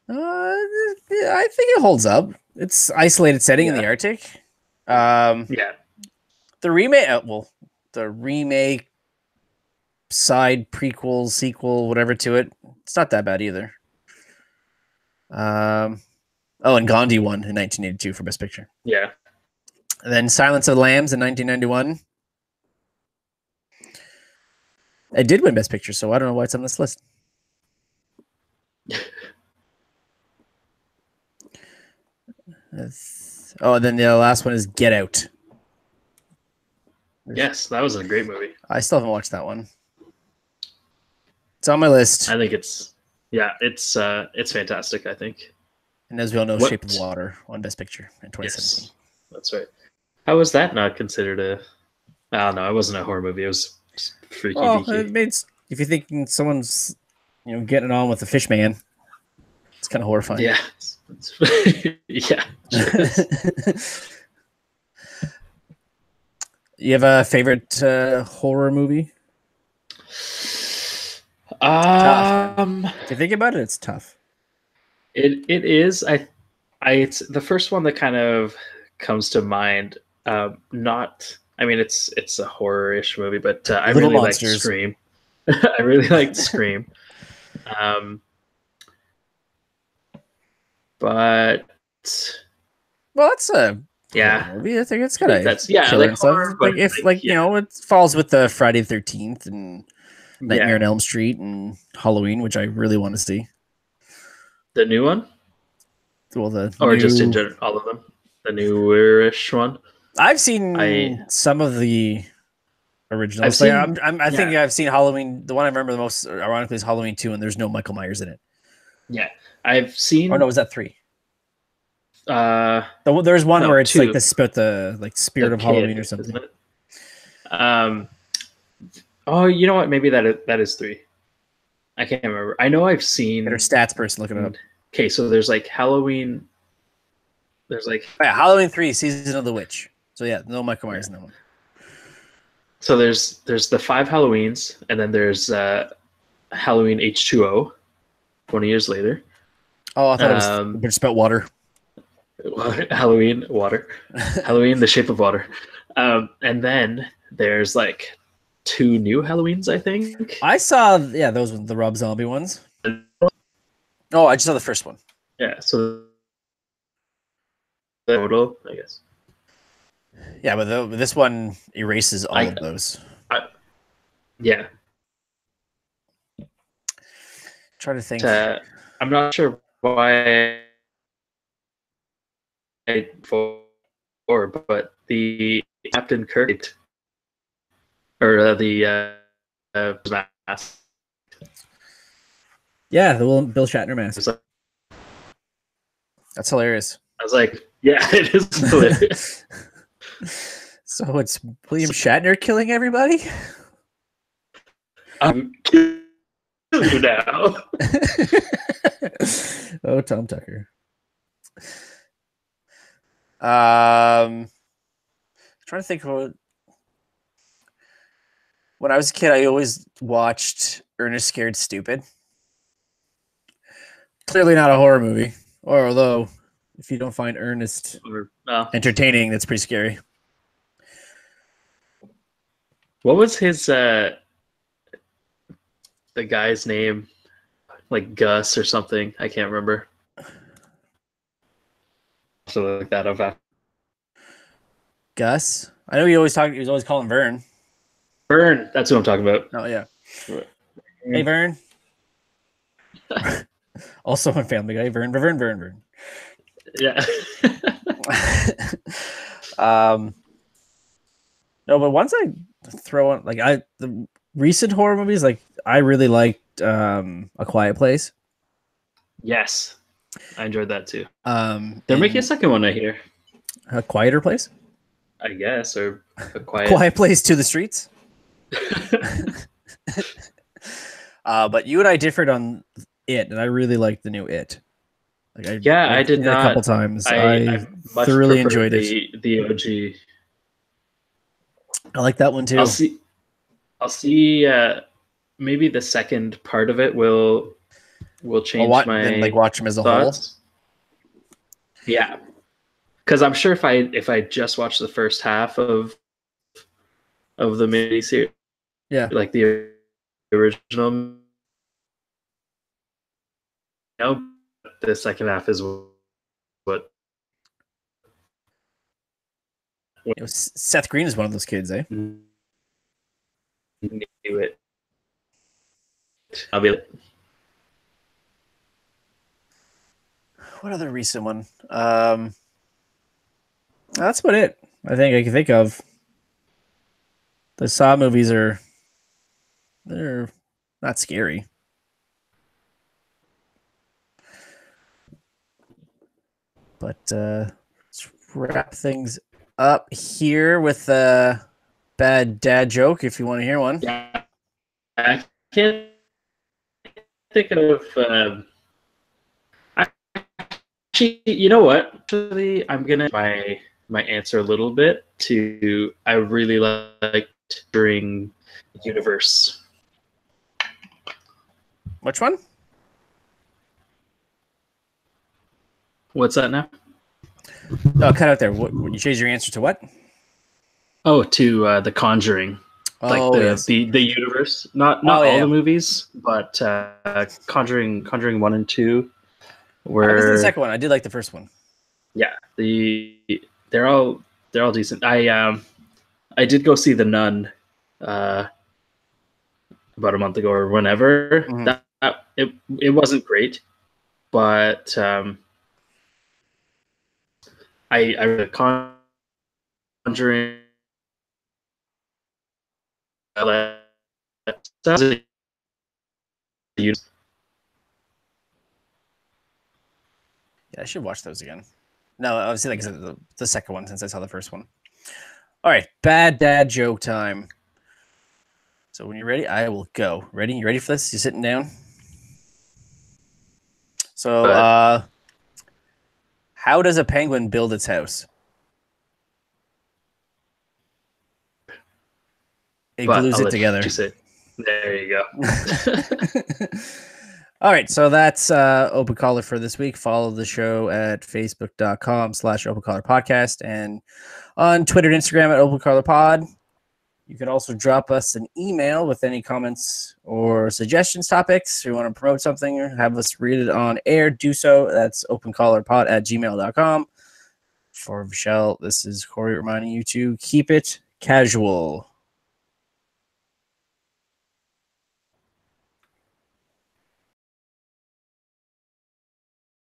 Speaker 1: I think it holds up. It's isolated setting in the Arctic.
Speaker 2: Yeah.
Speaker 1: The remake, the remake side prequel, sequel, whatever to it, it's not that bad either. And Gandhi won in 1982 for Best Picture.
Speaker 2: Yeah.
Speaker 1: And then Silence of the Lambs in 1991. It did win Best Picture, so I don't know why it's on this list. And then the last one is Get Out.
Speaker 2: Yes, that was a great movie.
Speaker 1: I still haven't watched that one. It's on my list.
Speaker 2: I think it's fantastic, I think.
Speaker 1: And as we all know, Shape of Water won Best Picture in 2017.
Speaker 2: Yes, that's right. How was that not considered a... I don't know. It wasn't a horror movie. It was freaky deaky.
Speaker 1: If you're thinking someone's getting on with the fish man, it's kind of horrifying.
Speaker 2: Yeah. Yeah. Sure.
Speaker 1: You have a favorite horror movie?
Speaker 2: If
Speaker 1: you think about it, it's tough.
Speaker 2: It is. It's the first one that kind of comes to mind. It's a horror-ish movie, but I really like Scream. I really liked Scream. But
Speaker 1: that's a movie. I think it's kind of horror, but it falls with the Friday the 13th and Nightmare on Elm Street and Halloween, which I really want to see.
Speaker 2: The new one?
Speaker 1: Well,
Speaker 2: just in general, all of them. The newer-ish one.
Speaker 1: I've seen some of the originals. I think I've seen Halloween. The one I remember the most, ironically, is Halloween 2, and there's no Michael Myers in it.
Speaker 2: Yeah, I've seen.
Speaker 1: Or no, was that 3? There's one where it's 2. About the spirit of Halloween or something.
Speaker 2: Oh, you know what? Maybe that is 3. I can't remember. I know I've seen.
Speaker 1: Better stats person looking it up.
Speaker 2: Okay, so there's Halloween. There's
Speaker 1: Halloween 3, Season of the Witch. So no Michael Myers in that one.
Speaker 2: So there's the 5 Halloweens, and then there's Halloween H2O, 20 years later.
Speaker 1: Oh, I thought it was about water.
Speaker 2: Halloween water. Halloween the Shape of Water. And then there's 2 new Halloweens, I think.
Speaker 1: I saw those were the Rob Zombie ones. Oh, I just saw the first one.
Speaker 2: Yeah, so total, I guess.
Speaker 1: Yeah, but this one erases all of those.
Speaker 2: Yeah.
Speaker 1: Try to think.
Speaker 2: I'm not sure why but the Captain Kirk or the mask.
Speaker 1: Yeah, the Bill Shatner mask. That's hilarious.
Speaker 2: I was like, yeah, it is hilarious.
Speaker 1: So it's William Shatner killing everybody?
Speaker 2: I'm killing you now.
Speaker 1: Oh, Tom Tucker. Trying to think of when I was a kid, I always watched Ernest Scared Stupid. Clearly not a horror movie. Or although if you don't find Ernest entertaining, that's pretty scary.
Speaker 2: What was his the guy's name? Gus or something. I can't remember. So look that up.
Speaker 1: Gus? I know he was always calling Vern.
Speaker 2: Vern, that's what I'm talking about.
Speaker 1: Oh yeah. Hey Vern. Also on Family Guy, Vern.
Speaker 2: Yeah.
Speaker 1: No, but once I throw on the recent horror movies, like I really liked A Quiet Place.
Speaker 2: Yes, I enjoyed that too.
Speaker 1: They're
Speaker 2: making a second one, I hear.
Speaker 1: A Quieter Place,
Speaker 2: I guess, or a quiet,
Speaker 1: Quiet Place to the Streets. But you and I differed on It, and I really liked the new It. Like
Speaker 2: I did not.
Speaker 1: A couple times.
Speaker 2: I much
Speaker 1: thoroughly enjoyed
Speaker 2: it. The OG.
Speaker 1: I like that one too.
Speaker 2: I'll see. Maybe the second part of it will change my
Speaker 1: then, watch them as a
Speaker 2: thoughts. Whole. Yeah, because I'm sure if I just watch the first half of the miniseries, like the original, the second half is what.
Speaker 1: Seth Green is one of those kids, eh?
Speaker 2: Knew it. I'll be.
Speaker 1: What other recent one? That's about it. I think I can think of. The Saw movies they're not scary. But let's wrap things up here with a bad dad joke if you want to hear one.
Speaker 2: Yeah, I can't think of. Actually, you know what? Actually, I'm gonna my answer a little bit to. I really liked during Universe.
Speaker 1: Which one?
Speaker 2: What's that now?
Speaker 1: Oh, cut out there. What, you changed your answer to what?
Speaker 2: Oh, to The Conjuring. The universe. Not all the movies, but Conjuring 1 and 2. Where
Speaker 1: I was the second one. I did like the first one.
Speaker 2: Yeah, they're all decent. I did go see The Nun about a month ago or whenever. Mm-hmm. It wasn't great, but I read Conjuring.
Speaker 1: Yeah, I should watch those again. No, obviously, like the second one since I saw the first one. All right, bad dad joke time. So when you're ready, I will go. Ready? You ready for this? You sitting down? So, how does a penguin build its house? It glues it together.
Speaker 2: There you go.
Speaker 1: All right, so that's Open Caller for this week. Follow the show at facebook.com/Open Caller Podcast and on Twitter and Instagram at Open Caller Pod. You can also drop us an email with any comments or suggestions, topics. If you want to promote something or have us read it on air, do so. That's opencallerpod@gmail.com. For Michelle, this is Corey reminding you to keep it casual.